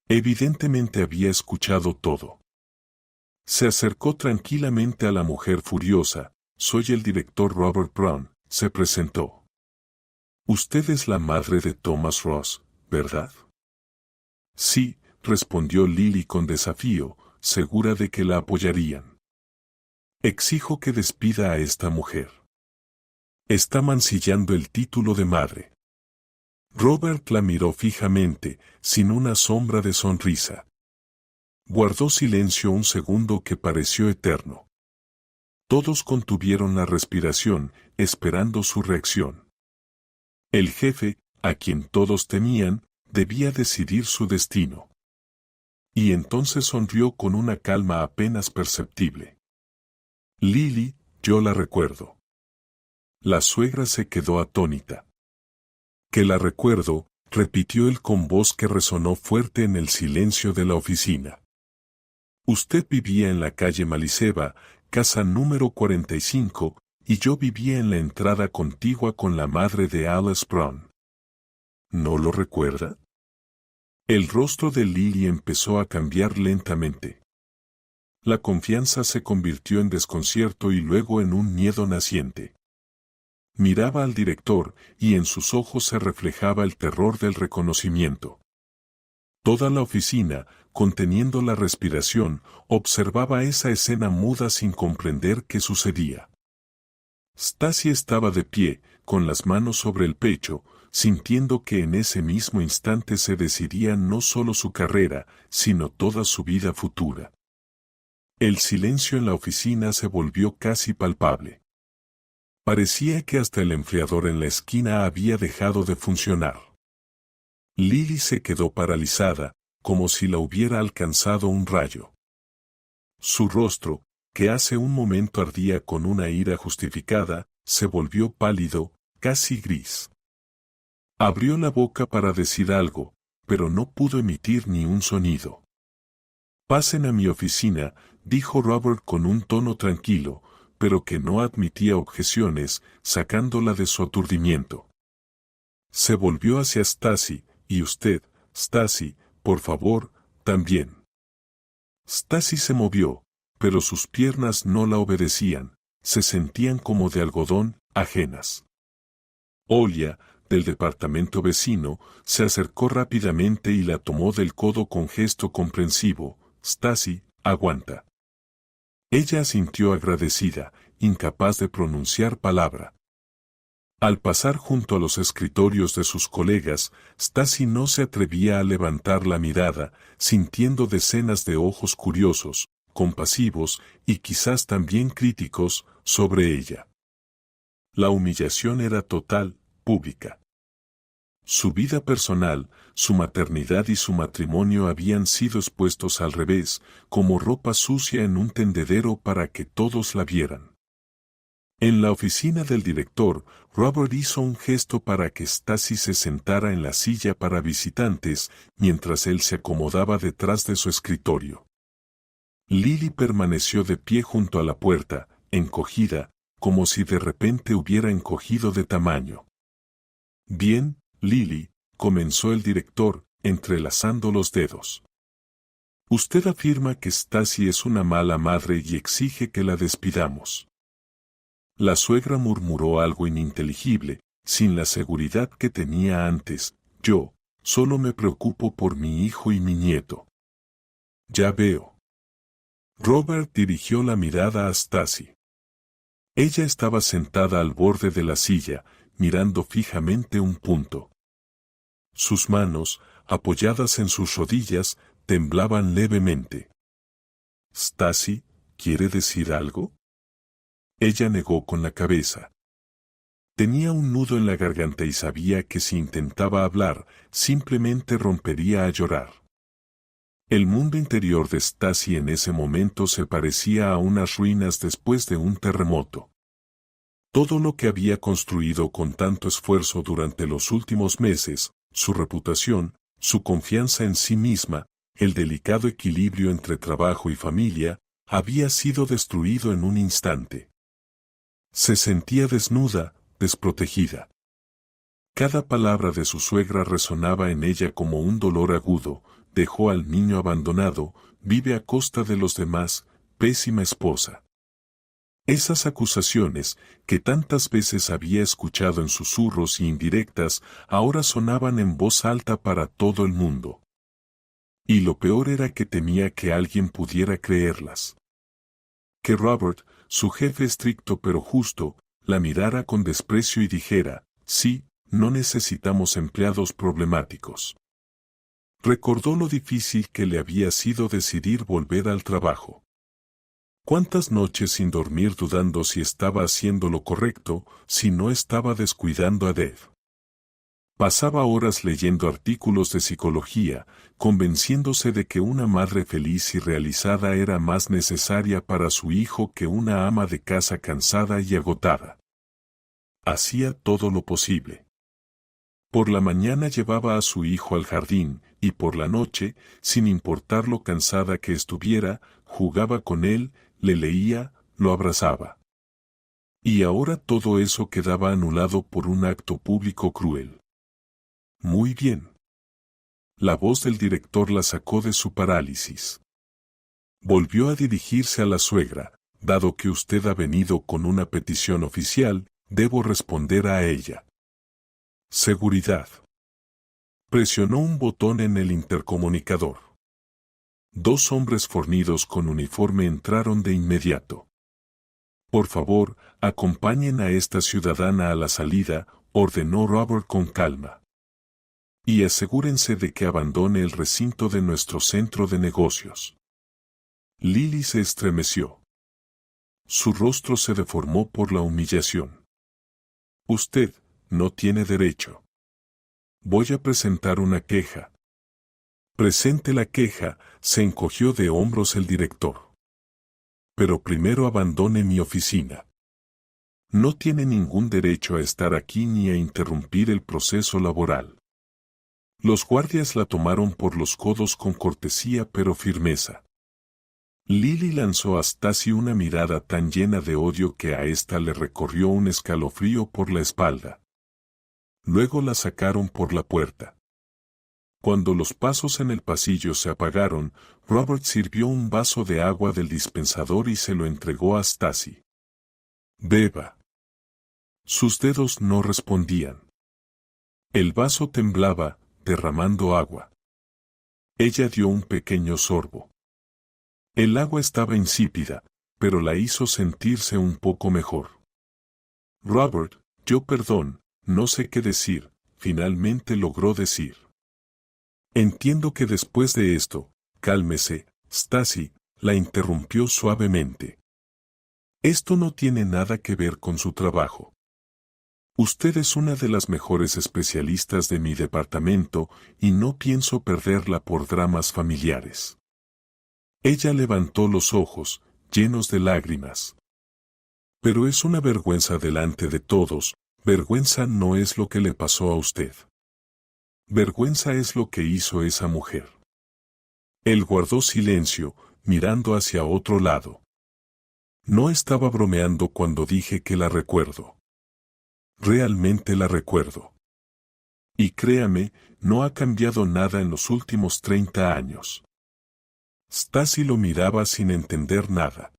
Evidentemente había escuchado todo. Se acercó tranquilamente a la mujer furiosa. Soy el director Robert Brown, se presentó. Usted es la madre de Thomas Ross, ¿verdad? Sí, respondió Lily con desafío, segura de que la apoyarían. Exijo que despida a esta mujer. Está mancillando el título de madre. Robert la miró fijamente, sin una sombra de sonrisa. Guardó silencio un segundo que pareció eterno. Todos contuvieron la respiración, esperando su reacción. El jefe, a quien todos temían, debía decidir su destino. Y entonces sonrió con una calma apenas perceptible. Lily, yo la recuerdo. La suegra se quedó atónita. Que la recuerdo, repitió él con voz que resonó fuerte en el silencio de la oficina. Usted vivía en la calle Maliceba, casa número 45, y yo vivía en la entrada contigua con la madre de Alice Brown. ¿No lo recuerda? El rostro de Lily empezó a cambiar lentamente. La confianza se convirtió en desconcierto y luego en un miedo naciente. Miraba al director, y en sus ojos se reflejaba el terror del reconocimiento. Toda la oficina, conteniendo la respiración, observaba esa escena muda sin comprender qué sucedía. Stacy estaba de pie, con las manos sobre el pecho, sintiendo que en ese mismo instante se decidía no solo su carrera, sino toda su vida futura. El silencio en la oficina se volvió casi palpable. Parecía que hasta el enfriador en la esquina había dejado de funcionar. Lily se quedó paralizada, como si la hubiera alcanzado un rayo. Su rostro, que hace un momento ardía con una ira justificada, se volvió pálido, casi gris. Abrió la boca para decir algo, pero no pudo emitir ni un sonido. «Pasen a mi oficina», dijo Robert con un tono tranquilo, pero que no admitía objeciones, sacándola de su aturdimiento. Se volvió hacia Stacy, «Y usted, Stacy, por favor, también». Stacy se movió, pero sus piernas no la obedecían, se sentían como de algodón, ajenas. Olia, del departamento vecino, se acercó rápidamente y la tomó del codo con gesto comprensivo. «Stacy, aguanta». Ella asintió agradecida, incapaz de pronunciar palabra. Al pasar junto a los escritorios de sus colegas, Stacy no se atrevía a levantar la mirada, sintiendo decenas de ojos curiosos, compasivos y quizás también críticos sobre ella. La humillación era total, pública. Su vida personal, su maternidad y su matrimonio habían sido expuestos al revés, como ropa sucia en un tendedero para que todos la vieran. En la oficina del director, Robert hizo un gesto para que Stacy se sentara en la silla para visitantes, mientras él se acomodaba detrás de su escritorio. Lily permaneció de pie junto a la puerta, encogida, como si de repente hubiera encogido de tamaño. «Bien, Lily», comenzó el director, entrelazando los dedos. «Usted afirma que Stacy es una mala madre y exige que la despidamos». La suegra murmuró algo ininteligible, sin la seguridad que tenía antes. «Yo, solo me preocupo por mi hijo y mi nieto». «Ya veo». Robert dirigió la mirada a Stacy. Ella estaba sentada al borde de la silla, mirando fijamente un punto. Sus manos, apoyadas en sus rodillas, temblaban levemente. «Stacy, ¿quiere decir algo?». Ella negó con la cabeza. Tenía un nudo en la garganta y sabía que si intentaba hablar, simplemente rompería a llorar. El mundo interior de Stacy en ese momento se parecía a unas ruinas después de un terremoto. Todo lo que había construido con tanto esfuerzo durante los últimos meses, su reputación, su confianza en sí misma, el delicado equilibrio entre trabajo y familia, había sido destruido en un instante. Se sentía desnuda, desprotegida. Cada palabra de su suegra resonaba en ella como un dolor agudo. «Dejó al niño abandonado, vive a costa de los demás, pésima esposa». Esas acusaciones, que tantas veces había escuchado en susurros y indirectas, ahora sonaban en voz alta para todo el mundo. Y lo peor era que temía que alguien pudiera creerlas. Que Robert, su jefe estricto pero justo, la mirara con desprecio y dijera: «Sí, no necesitamos empleados problemáticos». Recordó lo difícil que le había sido decidir volver al trabajo. Cuántas noches sin dormir dudando si estaba haciendo lo correcto, si no estaba descuidando a Dev. Pasaba horas leyendo artículos de psicología, convenciéndose de que una madre feliz y realizada era más necesaria para su hijo que una ama de casa cansada y agotada. Hacía todo lo posible. Por la mañana llevaba a su hijo al jardín, y por la noche, sin importar lo cansada que estuviera, jugaba con él, le leía, lo abrazaba. Y ahora todo eso quedaba anulado por un acto público cruel. «Muy bien». La voz del director la sacó de su parálisis. Volvió a dirigirse a la suegra: «Dado que usted ha venido con una petición oficial, debo responder a ella». Seguridad. Presionó un botón en el intercomunicador. Dos hombres fornidos con uniforme entraron de inmediato. Por favor, acompañen a esta ciudadana a la salida, ordenó Robert con calma. Y asegúrense de que abandone el recinto de nuestro centro de negocios. Lily se estremeció. Su rostro se deformó por la humillación. Usted no tiene derecho. Voy a presentar una queja. Presente la queja, se encogió de hombros el director. Pero primero abandone mi oficina. No tiene ningún derecho a estar aquí ni a interrumpir el proceso laboral. Los guardias la tomaron por los codos con cortesía pero firmeza. Lily lanzó a Stacy una mirada tan llena de odio que a ésta le recorrió un escalofrío por la espalda. Luego la sacaron por la puerta. Cuando los pasos en el pasillo se apagaron, Robert sirvió un vaso de agua del dispensador y se lo entregó a Stacy. Beba. Sus dedos no respondían. El vaso temblaba, derramando agua. Ella dio un pequeño sorbo. El agua estaba insípida, pero la hizo sentirse un poco mejor. Robert, perdón, no sé qué decir, finalmente logró decir. Entiendo que después de esto, cálmese, Stacy, la interrumpió suavemente. Esto no tiene nada que ver con su trabajo. Usted es una de las mejores especialistas de mi departamento y no pienso perderla por dramas familiares. Ella levantó los ojos, llenos de lágrimas. Pero es una vergüenza delante de todos, vergüenza no es lo que le pasó a usted. Vergüenza es lo que hizo esa mujer. Él guardó silencio, mirando hacia otro lado. No estaba bromeando cuando dije que la recuerdo. Realmente la recuerdo. Y créame, no ha cambiado nada en los últimos 30 años. Stacy lo miraba sin entender nada.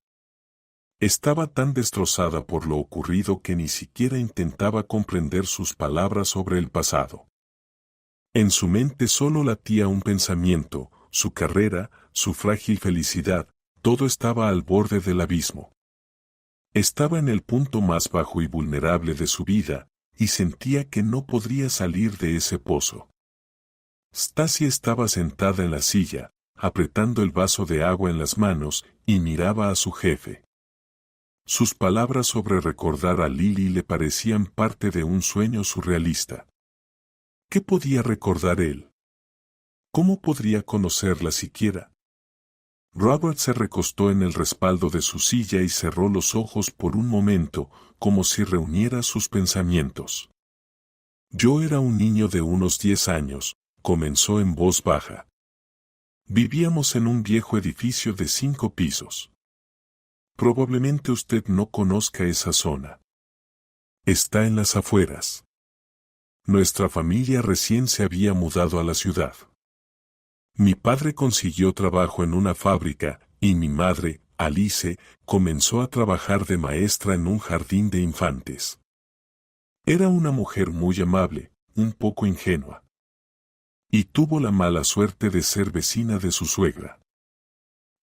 Estaba tan destrozada por lo ocurrido que ni siquiera intentaba comprender sus palabras sobre el pasado. En su mente solo latía un pensamiento, su carrera, su frágil felicidad, todo estaba al borde del abismo. Estaba en el punto más bajo y vulnerable de su vida, y sentía que no podría salir de ese pozo. Stacy estaba sentada en la silla, apretando el vaso de agua en las manos, y miraba a su jefe. Sus palabras sobre recordar a Lily le parecían parte de un sueño surrealista. ¿Qué podía recordar él? ¿Cómo podría conocerla siquiera? Robert se recostó en el respaldo de su silla y cerró los ojos por un momento, como si reuniera sus pensamientos. Yo era un niño de unos 10 años, comenzó en voz baja. Vivíamos en un viejo edificio de 5 pisos. Probablemente usted no conozca esa zona. Está en las afueras. Nuestra familia recién se había mudado a la ciudad. Mi padre consiguió trabajo en una fábrica, y mi madre, Alice, comenzó a trabajar de maestra en un jardín de infantes. Era una mujer muy amable, un poco ingenua. Y tuvo la mala suerte de ser vecina de su suegra.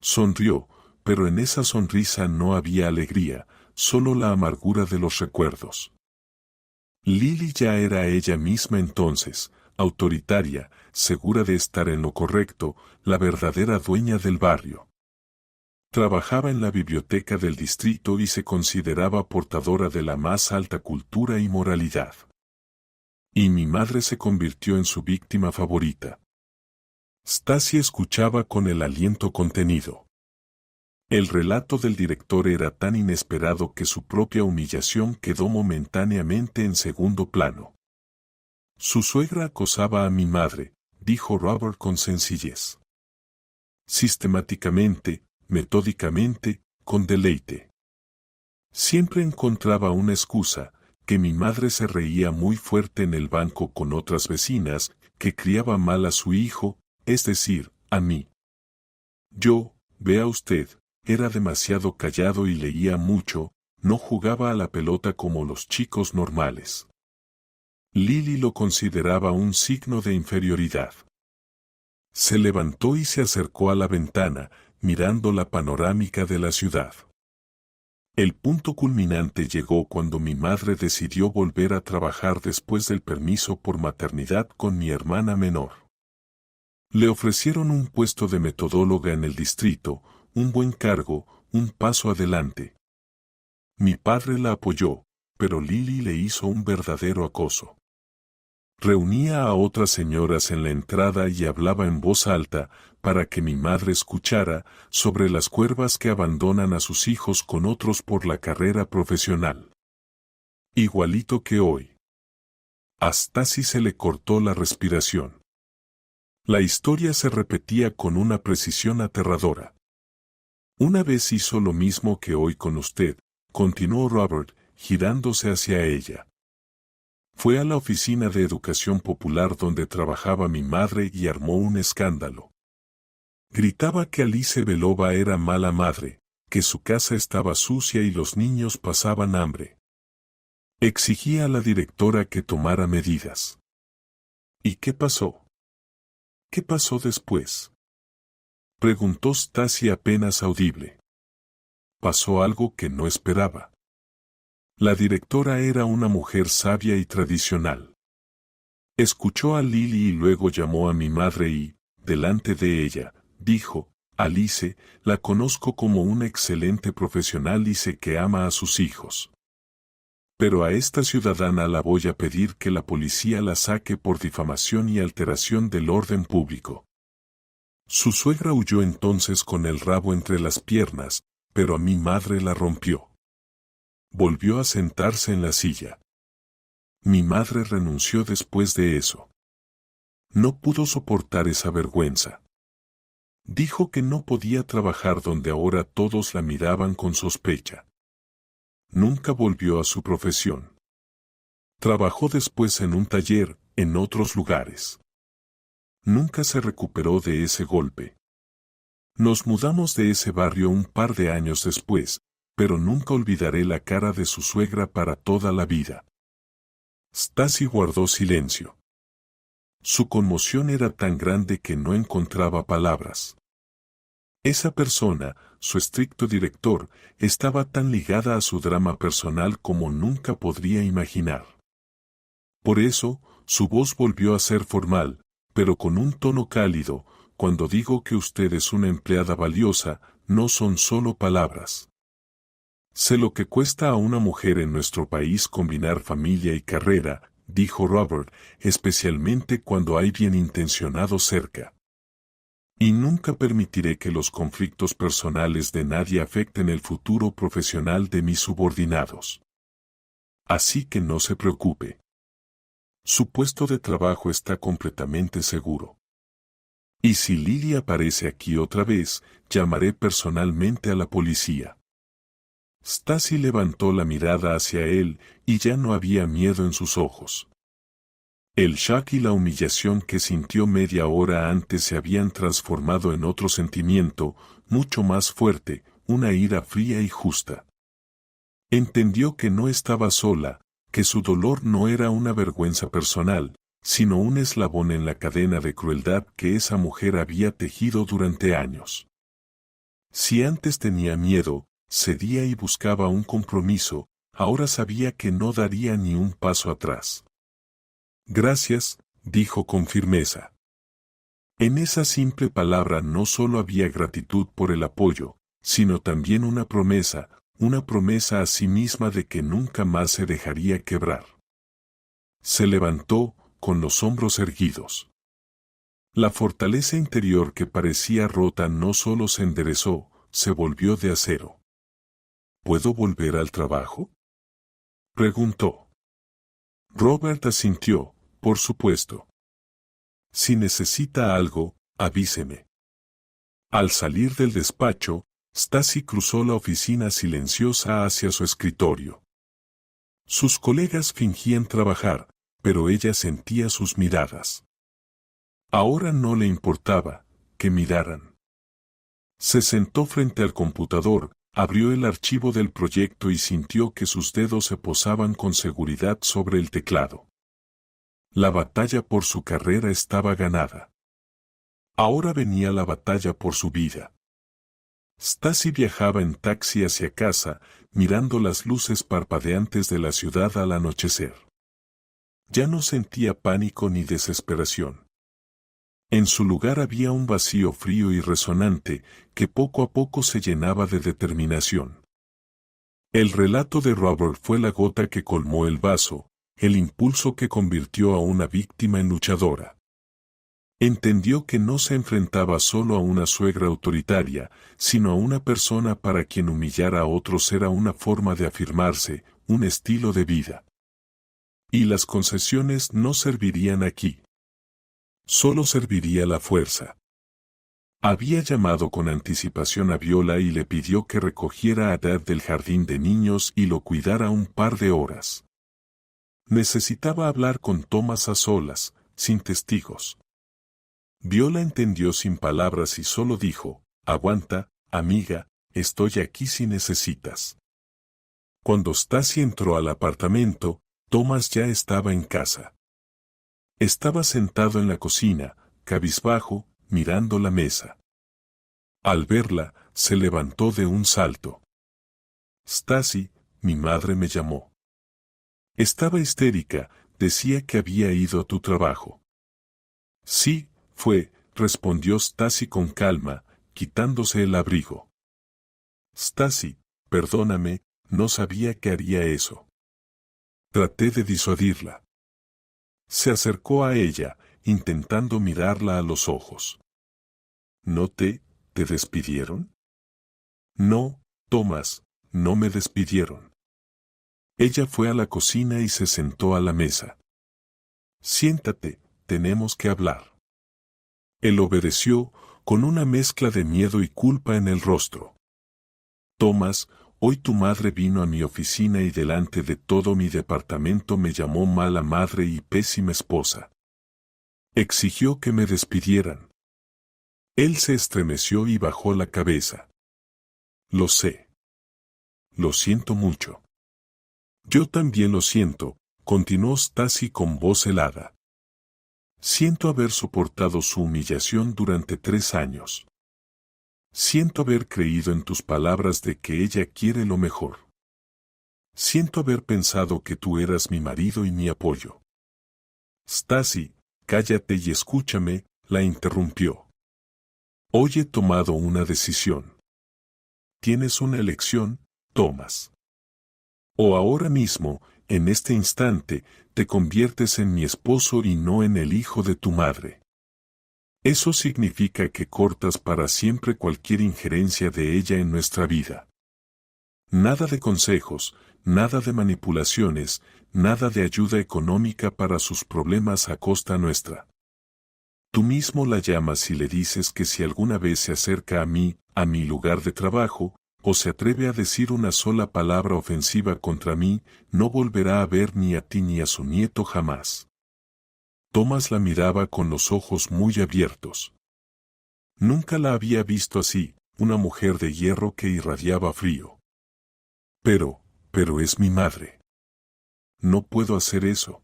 Sonrió, pero en esa sonrisa no había alegría, solo la amargura de los recuerdos. Lily ya era ella misma entonces, autoritaria, segura de estar en lo correcto, la verdadera dueña del barrio. Trabajaba en la biblioteca del distrito y se consideraba portadora de la más alta cultura y moralidad. Y mi madre se convirtió en su víctima favorita. Stacy escuchaba con el aliento contenido. El relato del director era tan inesperado que su propia humillación quedó momentáneamente en segundo plano. Su suegra acosaba a mi madre, dijo Robert con sencillez. Sistemáticamente, metódicamente, con deleite. Siempre encontraba una excusa, que mi madre se reía muy fuerte en el banco con otras vecinas, que criaba mal a su hijo, es decir, a mí. Yo, vea usted, era demasiado callado y leía mucho, no jugaba a la pelota como los chicos normales. Lily lo consideraba un signo de inferioridad. Se levantó y se acercó a la ventana, mirando la panorámica de la ciudad. El punto culminante llegó cuando mi madre decidió volver a trabajar después del permiso por maternidad con mi hermana menor. Le ofrecieron un puesto de metodóloga en el distrito, un buen cargo, un paso adelante. Mi padre la apoyó, pero Lily le hizo un verdadero acoso. Reunía a otras señoras en la entrada y hablaba en voz alta, para que mi madre escuchara, sobre las cuervas que abandonan a sus hijos con otros por la carrera profesional. Igualito que hoy. A Stacy se le cortó la respiración. La historia se repetía con una precisión aterradora. Una vez hizo lo mismo que hoy con usted, continuó Robert, girándose hacia ella. Fue a la oficina de educación popular donde trabajaba mi madre y armó un escándalo. Gritaba que Alice Belova era mala madre, que su casa estaba sucia y los niños pasaban hambre. Exigía a la directora que tomara medidas. ¿Y qué pasó? ¿Qué pasó después? Preguntó Stacy apenas audible. Pasó algo que no esperaba. La directora era una mujer sabia y tradicional. Escuchó a Lily y luego llamó a mi madre y, delante de ella, dijo, Alice, la conozco como una excelente profesional y sé que ama a sus hijos. Pero a esta ciudadana la voy a pedir que la policía la saque por difamación y alteración del orden público. Su suegra huyó entonces con el rabo entre las piernas, pero a mi madre la rompió. Volvió a sentarse en la silla. Mi madre renunció después de eso. No pudo soportar esa vergüenza. Dijo que no podía trabajar donde ahora todos la miraban con sospecha. Nunca volvió a su profesión. Trabajó después en un taller, en otros lugares. Nunca se recuperó de ese golpe. Nos mudamos de ese barrio un par de años después, pero nunca olvidaré la cara de su suegra para toda la vida. Stacy guardó silencio. Su conmoción era tan grande que no encontraba palabras. Esa persona, su estricto director, estaba tan ligada a su drama personal como nunca podría imaginar. Por eso, su voz volvió a ser formal, pero con un tono cálido. Cuando digo que usted es una empleada valiosa, no son solo palabras. Sé lo que cuesta a una mujer en nuestro país combinar familia y carrera, dijo Robert, especialmente cuando hay bienintencionados cerca. Y nunca permitiré que los conflictos personales de nadie afecten el futuro profesional de mis subordinados. Así que no se preocupe. Su puesto de trabajo está completamente seguro. Y si Lily aparece aquí otra vez, llamaré personalmente a la policía. Stacy levantó la mirada hacia él, y ya no había miedo en sus ojos. El shock y la humillación que sintió media hora antes se habían transformado en otro sentimiento, mucho más fuerte, una ira fría y justa. Entendió que no estaba sola, que su dolor no era una vergüenza personal, sino un eslabón en la cadena de crueldad que esa mujer había tejido durante años. Si antes tenía miedo, cedía y buscaba un compromiso, ahora sabía que no daría ni un paso atrás. Gracias, dijo con firmeza. En esa simple palabra no solo había gratitud por el apoyo, sino también una promesa a sí misma de que nunca más se dejaría quebrar. Se levantó, con los hombros erguidos. La fortaleza interior que parecía rota no solo se enderezó, se volvió de acero. ¿Puedo volver al trabajo?, preguntó. Robert asintió, por supuesto. Si necesita algo, avíseme. Al salir del despacho, Stacy cruzó la oficina silenciosa hacia su escritorio. Sus colegas fingían trabajar, pero ella sentía sus miradas. Ahora no le importaba que miraran. Se sentó frente al computador, abrió el archivo del proyecto y sintió que sus dedos se posaban con seguridad sobre el teclado. La batalla por su carrera estaba ganada. Ahora venía la batalla por su vida. Stasi viajaba en taxi hacia casa, mirando las luces parpadeantes de la ciudad al anochecer. Ya no sentía pánico ni desesperación. En su lugar había un vacío frío y resonante que poco a poco se llenaba de determinación. El relato de Robert fue la gota que colmó el vaso, el impulso que convirtió a una víctima en luchadora. Entendió que no se enfrentaba solo a una suegra autoritaria, sino a una persona para quien humillar a otros era una forma de afirmarse, un estilo de vida. Y las concesiones no servirían aquí. Solo serviría la fuerza. Había llamado con anticipación a Viola y le pidió que recogiera a Dad del jardín de niños y lo cuidara un par de horas. Necesitaba hablar con Thomas a solas, sin testigos. Viola entendió sin palabras y solo dijo, «Aguanta, amiga, estoy aquí si necesitas». Cuando Stasi entró al apartamento, Thomas ya estaba en casa. Estaba sentado en la cocina, cabizbajo, mirando la mesa. Al verla, se levantó de un salto. «Stasi, mi madre me llamó». Estaba histérica, decía que había ido a tu trabajo. «Sí, respondió Stasi con calma, quitándose el abrigo. «Stasi, perdóname, no sabía que haría eso». Traté de disuadirla. Se acercó a ella, intentando mirarla a los ojos. «¿No te despidieron?» «No, Thomas, no me despidieron». Ella fue a la cocina y se sentó a la mesa. «Siéntate, tenemos que hablar». Él obedeció, con una mezcla de miedo y culpa en el rostro. «Thomas, hoy tu madre vino a mi oficina y delante de todo mi departamento me llamó mala madre y pésima esposa. Exigió que me despidieran». Él se estremeció y bajó la cabeza. «Lo sé. Lo siento mucho». «Yo también lo siento», continuó Stasi con voz helada. «Siento haber soportado su humillación durante 3 años. Siento haber creído en tus palabras de que ella quiere lo mejor. Siento haber pensado que tú eras mi marido y mi apoyo». «Stasi, cállate y escúchame», la interrumpió. «Hoy he tomado una decisión. Tienes una elección, Thomas. O ahora mismo, en este instante, te conviertes en mi esposo y no en el hijo de tu madre. Eso significa que cortas para siempre cualquier injerencia de ella en nuestra vida. Nada de consejos, nada de manipulaciones, nada de ayuda económica para sus problemas a costa nuestra. Tú mismo la llamas y le dices que si alguna vez se acerca a mí, a mi lugar de trabajo, o se atreve a decir una sola palabra ofensiva contra mí, no volverá a ver ni a ti ni a su nieto jamás». Thomas la miraba con los ojos muy abiertos. Nunca la había visto así, una mujer de hierro que irradiaba frío. Pero es mi madre. No puedo hacer eso».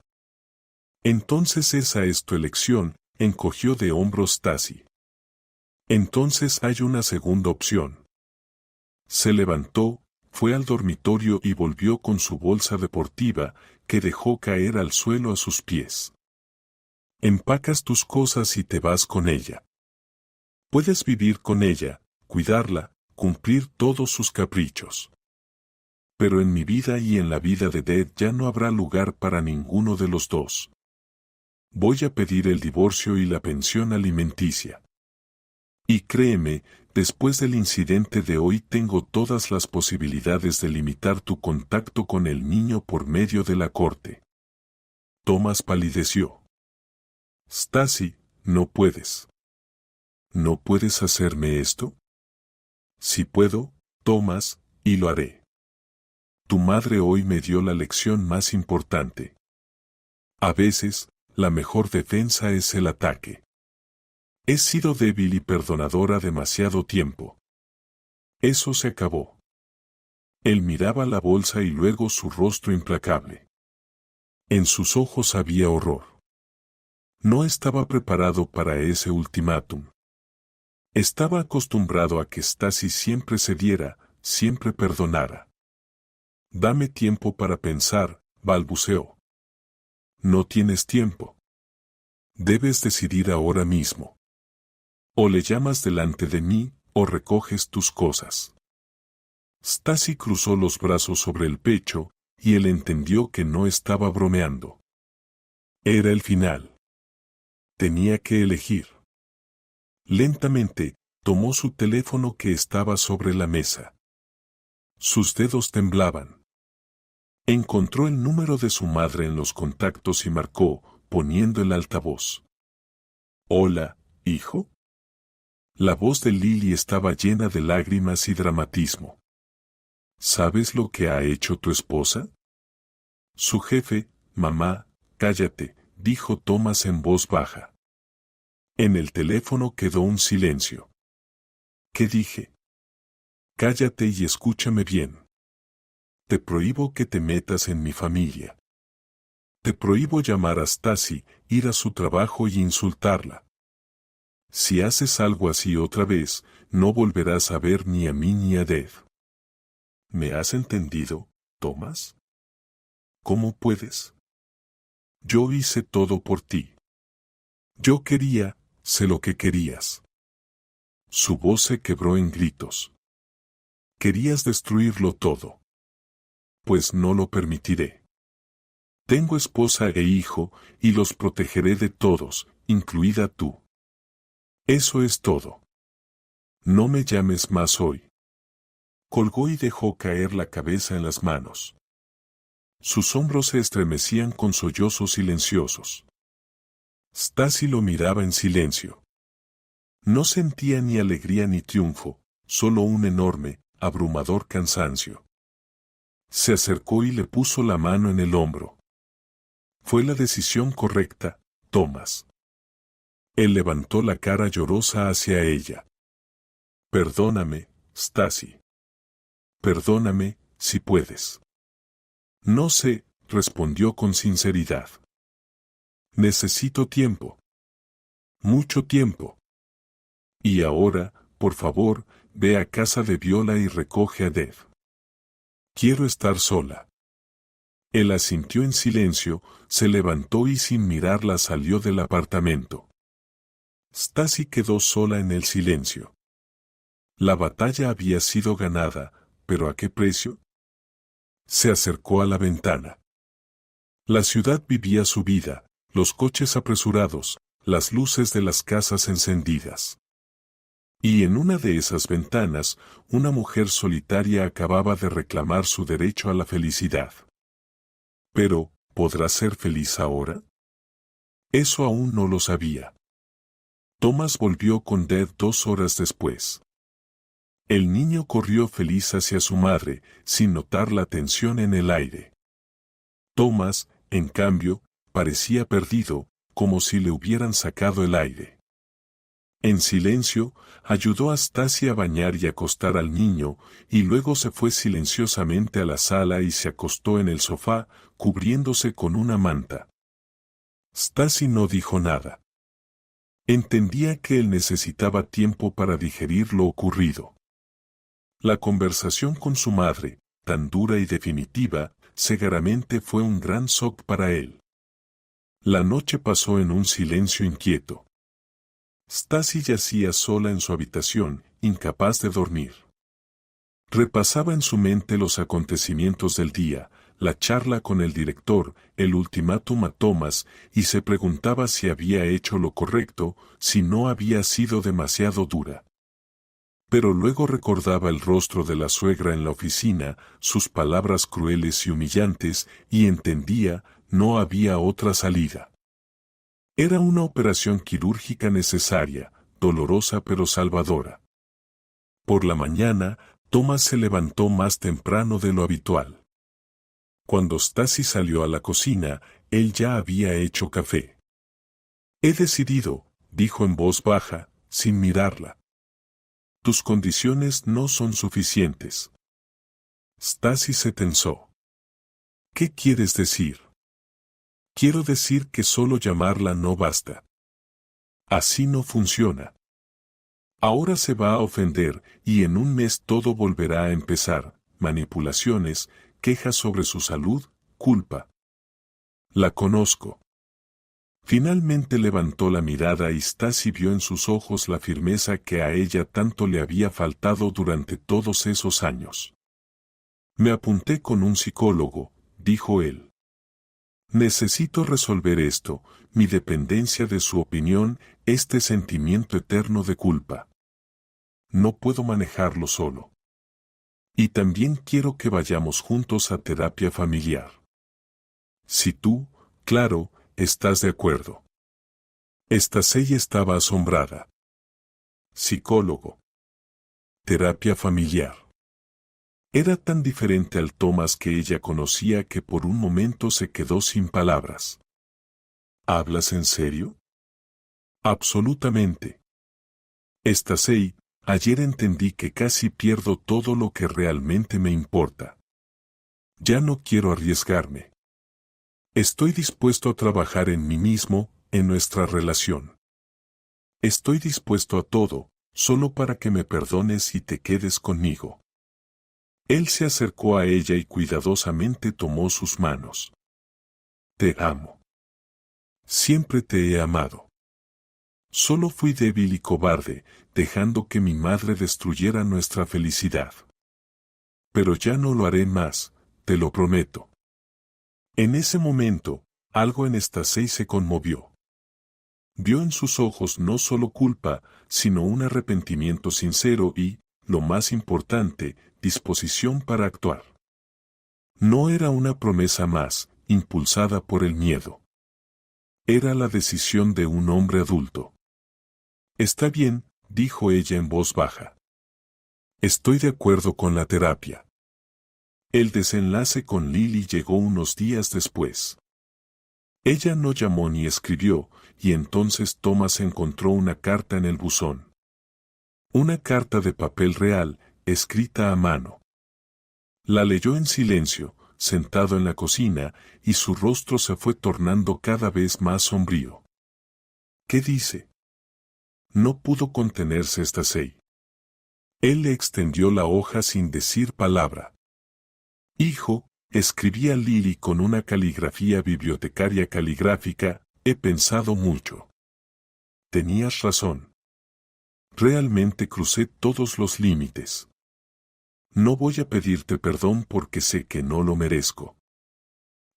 «Entonces esa es tu elección», encogió de hombros Stasi. «Entonces hay una segunda opción». Se levantó, fue al dormitorio y volvió con su bolsa deportiva, que dejó caer al suelo a sus pies. «Empacas tus cosas y te vas con ella. Puedes vivir con ella, cuidarla, cumplir todos sus caprichos. Pero en mi vida y en la vida de Dad ya no habrá lugar para ninguno de los dos. Voy a pedir el divorcio y la pensión alimenticia. Y créeme, después del incidente de hoy tengo todas las posibilidades de limitar tu contacto con el niño por medio de la corte». Thomas palideció. «Stasi, no puedes». «¿No puedes hacerme esto?» «Sí puedo, Thomas, y lo haré. Tu madre hoy me dio la lección más importante. A veces, la mejor defensa es el ataque. He sido débil y perdonadora demasiado tiempo. Eso se acabó». Él miraba la bolsa y luego su rostro implacable. En sus ojos había horror. No estaba preparado para ese ultimátum. Estaba acostumbrado a que Stasi siempre cediera, siempre perdonara. Dame tiempo para pensar, balbuceó. No tienes tiempo. Debes decidir ahora mismo. O le llamas delante de mí, o recoges tus cosas. Stasi cruzó los brazos sobre el pecho, y él entendió que no estaba bromeando. Era el final. Tenía que elegir. Lentamente, tomó su teléfono que estaba sobre la mesa. Sus dedos temblaban. Encontró el número de su madre en los contactos y marcó, poniendo el altavoz. Hola, hijo. La voz de Lily estaba llena de lágrimas y dramatismo. ¿Sabes lo que ha hecho tu esposa? Su jefe, mamá, cállate, dijo Thomas en voz baja. En el teléfono quedó un silencio. ¿Qué dije? Cállate y escúchame bien. Te prohíbo que te metas en mi familia. Te prohíbo llamar a Stasi, ir a su trabajo y insultarla. Si haces algo así otra vez, no volverás a ver ni a mí ni a Dev. ¿Me has entendido, Thomas? ¿Cómo puedes? Yo hice todo por ti. Yo quería, sé lo que querías. Su voz se quebró en gritos. Querías destruirlo todo. Pues no lo permitiré. Tengo esposa e hijo, y los protegeré de todos, incluida tú. Eso es todo. No me llames más hoy. Colgó y dejó caer la cabeza en las manos. Sus hombros se estremecían con sollozos silenciosos. Stasi lo miraba en silencio. No sentía ni alegría ni triunfo, solo un enorme, abrumador cansancio. Se acercó y le puso la mano en el hombro. Fue la decisión correcta, Thomas. Él levantó la cara llorosa hacia ella. Perdóname, Stasi. Perdóname, si puedes. No sé, respondió con sinceridad. Necesito tiempo. Mucho tiempo. Y ahora, por favor, ve a casa de Viola y recoge a Dev. Quiero estar sola. Él asintió en silencio, se levantó y sin mirarla salió del apartamento. Stasi quedó sola en el silencio. La batalla había sido ganada, pero ¿a qué precio? Se acercó a la ventana. La ciudad vivía su vida, los coches apresurados, las luces de las casas encendidas. Y en una de esas ventanas, una mujer solitaria acababa de reclamar su derecho a la felicidad. Pero, ¿podrá ser feliz ahora? Eso aún no lo sabía. Thomas volvió con Dev 2 horas después. El niño corrió feliz hacia su madre, sin notar la tensión en el aire. Thomas, en cambio, parecía perdido, como si le hubieran sacado el aire. En silencio, ayudó a Stasi a bañar y acostar al niño, y luego se fue silenciosamente a la sala y se acostó en el sofá, cubriéndose con una manta. Stasi no dijo nada. Entendía que él necesitaba tiempo para digerir lo ocurrido. La conversación con su madre, tan dura y definitiva, seguramente fue un gran shock para él. La noche pasó en un silencio inquieto. Stasi yacía sola en su habitación, incapaz de dormir. Repasaba en su mente los acontecimientos del día, la charla con el director, el ultimátum a Thomas, y se preguntaba si había hecho lo correcto, si no había sido demasiado dura. Pero luego recordaba el rostro de la suegra en la oficina, sus palabras crueles y humillantes, y entendía, no había otra salida. Era una operación quirúrgica necesaria, dolorosa pero salvadora. Por la mañana, Thomas se levantó más temprano de lo habitual. Cuando Stasi salió a la cocina, él ya había hecho café. He decidido, dijo en voz baja, sin mirarla. Tus condiciones no son suficientes. Stasi se tensó. ¿Qué quieres decir? Quiero decir que solo llamarla no basta. Así no funciona. Ahora se va a ofender y en un mes todo volverá a empezar, manipulaciones, quejas sobre su salud, culpa. La conozco. Finalmente levantó la mirada y Stacy vio en sus ojos la firmeza que a ella tanto le había faltado durante todos esos años. Me apunté con un psicólogo, dijo él. Necesito resolver esto, mi dependencia de su opinión, este sentimiento eterno de culpa. No puedo manejarlo solo. Y también quiero que vayamos juntos a terapia familiar. Si tú, claro, estás de acuerdo. Stacy estaba asombrada. Psicólogo. Terapia familiar. Era tan diferente al Thomas que ella conocía que por un momento se quedó sin palabras. ¿Hablas en serio? Absolutamente. Stacy, ayer entendí que casi pierdo todo lo que realmente me importa. Ya no quiero arriesgarme. Estoy dispuesto a trabajar en mí mismo, en nuestra relación. Estoy dispuesto a todo, solo para que me perdones y te quedes conmigo. Él se acercó a ella y cuidadosamente tomó sus manos. Te amo. Siempre te he amado. Solo fui débil y cobarde, dejando que mi madre destruyera nuestra felicidad. Pero ya no lo haré más, te lo prometo. En ese momento, algo en Stacy se conmovió. Vio en sus ojos no solo culpa, sino un arrepentimiento sincero y, lo más importante, disposición para actuar. No era una promesa más, impulsada por el miedo. Era la decisión de un hombre adulto. Está bien, dijo ella en voz baja. Estoy de acuerdo con la terapia. El desenlace con Lily llegó unos días después. Ella no llamó ni escribió, y entonces Thomas encontró una carta en el buzón. Una carta de papel real, escrita a mano. La leyó en silencio, sentado en la cocina, y su rostro se fue tornando cada vez más sombrío. ¿Qué dice? No pudo contenerse Stacy. Él le extendió la hoja sin decir palabra. Hijo, escribía Lily con una caligrafía bibliotecaria caligráfica, he pensado mucho. Tenías razón. Realmente crucé todos los límites. No voy a pedirte perdón porque sé que no lo merezco.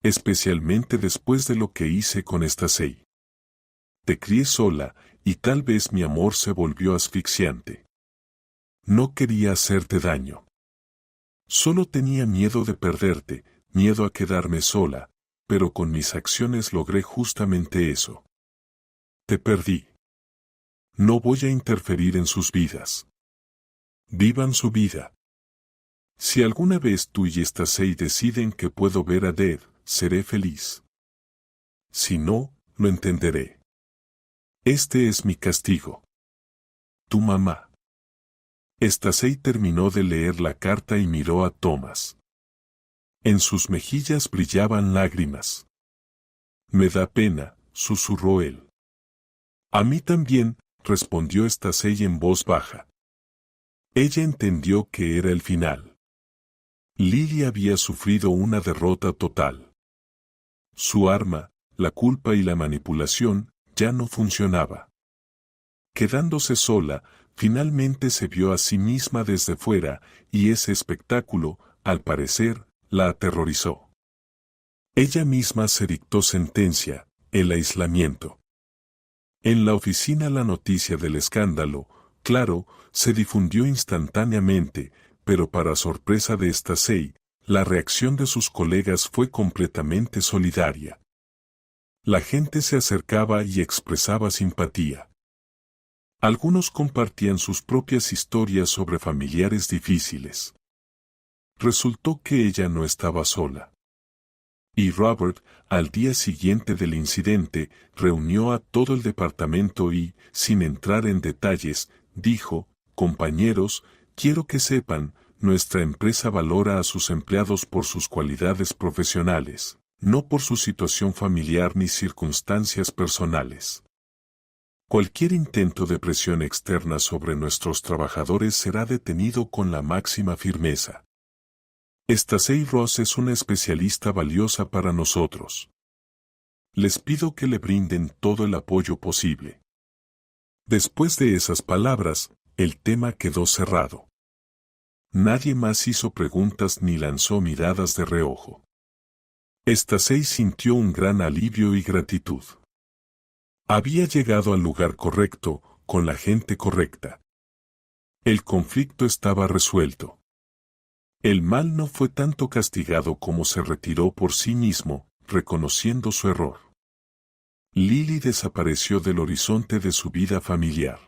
Especialmente después de lo que hice con Stacy. Te crié sola, y tal vez mi amor se volvió asfixiante. No quería hacerte daño. Solo tenía miedo de perderte, miedo a quedarme sola, pero con mis acciones logré justamente eso. Te perdí. No voy a interferir en sus vidas. Vivan su vida. Si alguna vez tú y Stacy deciden que puedo ver a Deb, seré feliz. Si no, lo entenderé. Este es mi castigo. Tu mamá. Stacy terminó de leer la carta y miró a Thomas. En sus mejillas brillaban lágrimas. Me da pena, susurró él. A mí también, respondió Stacy en voz baja. Ella entendió que era el final. Lily había sufrido una derrota total. Su arma, la culpa y la manipulación, ya no funcionaba. Quedándose sola, finalmente se vio a sí misma desde fuera, y ese espectáculo, al parecer, la aterrorizó. Ella misma se dictó sentencia, el aislamiento. En la oficina la noticia del escándalo, claro, se difundió instantáneamente, pero para sorpresa de Stacy, la reacción de sus colegas fue completamente solidaria. La gente se acercaba y expresaba simpatía. Algunos compartían sus propias historias sobre familiares difíciles. Resultó que ella no estaba sola. Y Robert, al día siguiente del incidente, reunió a todo el departamento y, sin entrar en detalles, dijo, compañeros, quiero que sepan, nuestra empresa valora a sus empleados por sus cualidades profesionales, no por su situación familiar ni circunstancias personales. Cualquier intento de presión externa sobre nuestros trabajadores será detenido con la máxima firmeza. Stacey Ross es una especialista valiosa para nosotros. Les pido que le brinden todo el apoyo posible. Después de esas palabras, el tema quedó cerrado. Nadie más hizo preguntas ni lanzó miradas de reojo. Stacey sintió un gran alivio y gratitud. Había llegado al lugar correcto, con la gente correcta. El conflicto estaba resuelto. El mal no fue tanto castigado como se retiró por sí mismo, reconociendo su error. Lily desapareció del horizonte de su vida familiar.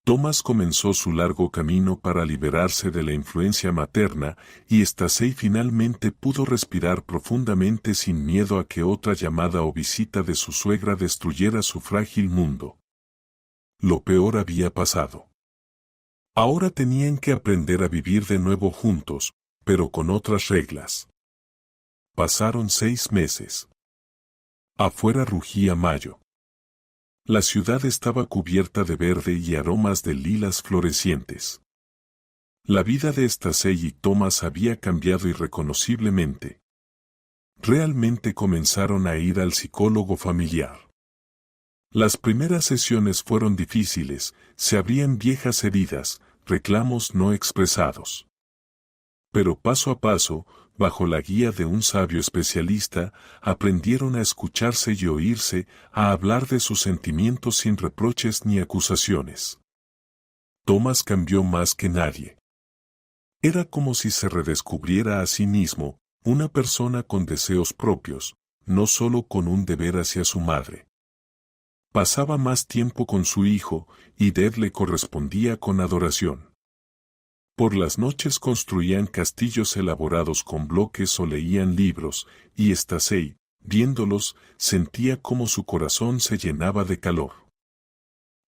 Thomas comenzó su largo camino para liberarse de la influencia materna y Stacey finalmente pudo respirar profundamente sin miedo a que otra llamada o visita de su suegra destruyera su frágil mundo. Lo peor había pasado. Ahora tenían que aprender a vivir de nuevo juntos, pero con otras reglas. Pasaron 6 meses. Afuera rugía mayo. La ciudad estaba cubierta de verde y aromas de lilas florecientes. La vida de Stacey y Thomas había cambiado irreconociblemente. Realmente comenzaron a ir al psicólogo familiar. Las primeras sesiones fueron difíciles, se abrían viejas heridas, reclamos no expresados. Pero paso a paso, bajo la guía de un sabio especialista, aprendieron a escucharse y oírse, a hablar de sus sentimientos sin reproches ni acusaciones. Thomas cambió más que nadie. Era como si se redescubriera a sí mismo, una persona con deseos propios, no solo con un deber hacia su madre. Pasaba más tiempo con su hijo, y Deb le correspondía con adoración. Por las noches construían castillos elaborados con bloques o leían libros, y Stacey, viéndolos, sentía como su corazón se llenaba de calor.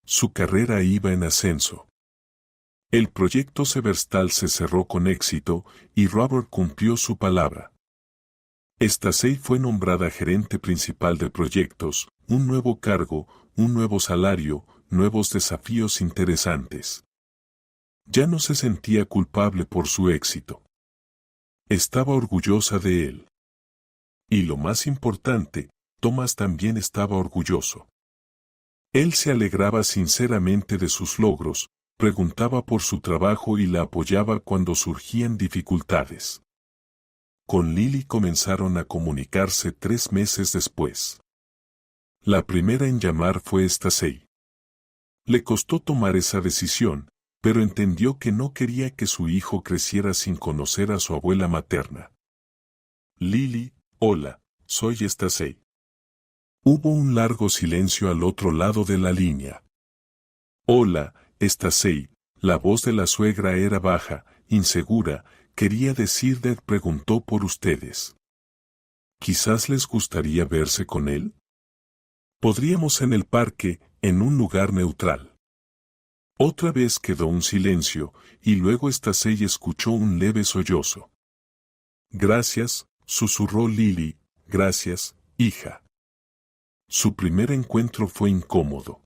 Su carrera iba en ascenso. El proyecto Severstal se cerró con éxito, y Robert cumplió su palabra. Stacey fue nombrada gerente principal de proyectos, un nuevo cargo, un nuevo salario, nuevos desafíos interesantes. Ya no se sentía culpable por su éxito. Estaba orgullosa de él. Y lo más importante, Thomas también estaba orgulloso. Él se alegraba sinceramente de sus logros, preguntaba por su trabajo y la apoyaba cuando surgían dificultades. Con Lily comenzaron a comunicarse 3 meses después. La primera en llamar fue Stacey. Le costó tomar esa decisión, pero entendió que no quería que su hijo creciera sin conocer a su abuela materna. Lily, hola, soy Stacey. Hubo un largo silencio al otro lado de la línea. Hola, Stacey, la voz de la suegra era baja, insegura, quería decir Deb preguntó por ustedes. ¿Quizás les gustaría verse con él? Podríamos en el parque, en un lugar neutral. Otra vez quedó un silencio, y luego Stacey escuchó un leve sollozo. Gracias, susurró Lily, gracias, hija. Su primer encuentro fue incómodo.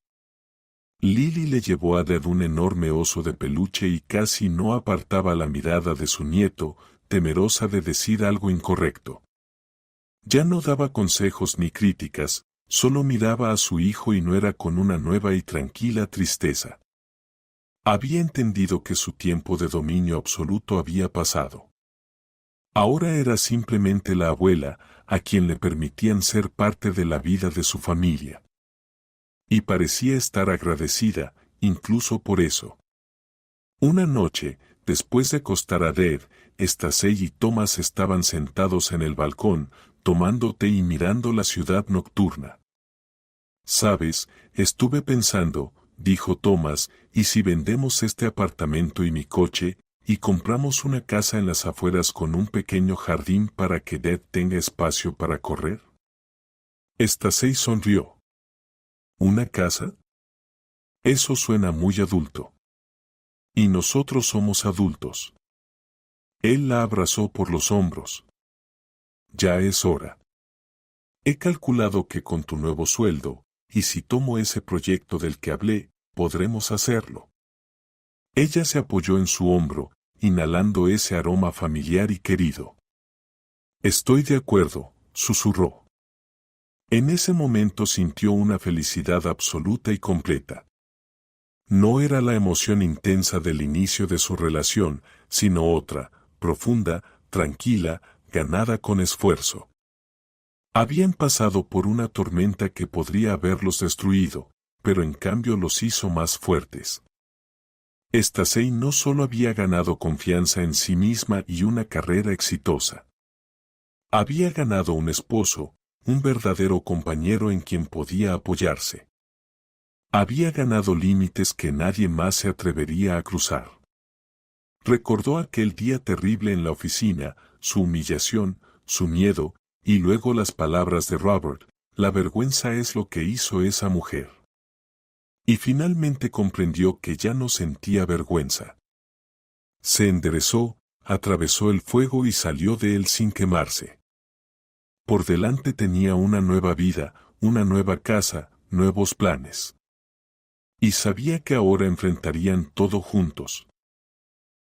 Lily le llevó a Deb un enorme oso de peluche y casi no apartaba la mirada de su nieto, temerosa de decir algo incorrecto. Ya no daba consejos ni críticas, solo miraba a su hijo y no era con una nueva y tranquila tristeza. Había entendido que su tiempo de dominio absoluto había pasado. Ahora era simplemente la abuela, a quien le permitían ser parte de la vida de su familia. Y parecía estar agradecida, incluso por eso. Una noche, después de acostar a Deb, Stacey y Thomas estaban sentados en el balcón, tomando té y mirando la ciudad nocturna. «Sabes, estuve pensando», dijo Thomas, «¿y si vendemos este apartamento y mi coche, y compramos una casa en las afueras con un pequeño jardín para que Deb tenga espacio para correr?» Stacey sonrió. ¿Una casa? Eso suena muy adulto. Y nosotros somos adultos. Él la abrazó por los hombros. Ya es hora. He calculado que con tu nuevo sueldo, y si tomo ese proyecto del que hablé, podremos hacerlo. Ella se apoyó en su hombro, inhalando ese aroma familiar y querido. Estoy de acuerdo, susurró. En ese momento sintió una felicidad absoluta y completa. No era la emoción intensa del inicio de su relación, sino otra, profunda, tranquila, ganada con esfuerzo. Habían pasado por una tormenta que podría haberlos destruido, pero en cambio los hizo más fuertes. Stacey no solo había ganado confianza en sí misma y una carrera exitosa. Había ganado un esposo, un verdadero compañero en quien podía apoyarse. Había ganado límites que nadie más se atrevería a cruzar. Recordó aquel día terrible en la oficina, su humillación, su miedo, y luego las palabras de Robert: la vergüenza es lo que hizo esa mujer. Y finalmente comprendió que ya no sentía vergüenza. Se enderezó, atravesó el fuego y salió de él sin quemarse. Por delante tenía una nueva vida, una nueva casa, nuevos planes. Y sabía que ahora enfrentarían todo juntos.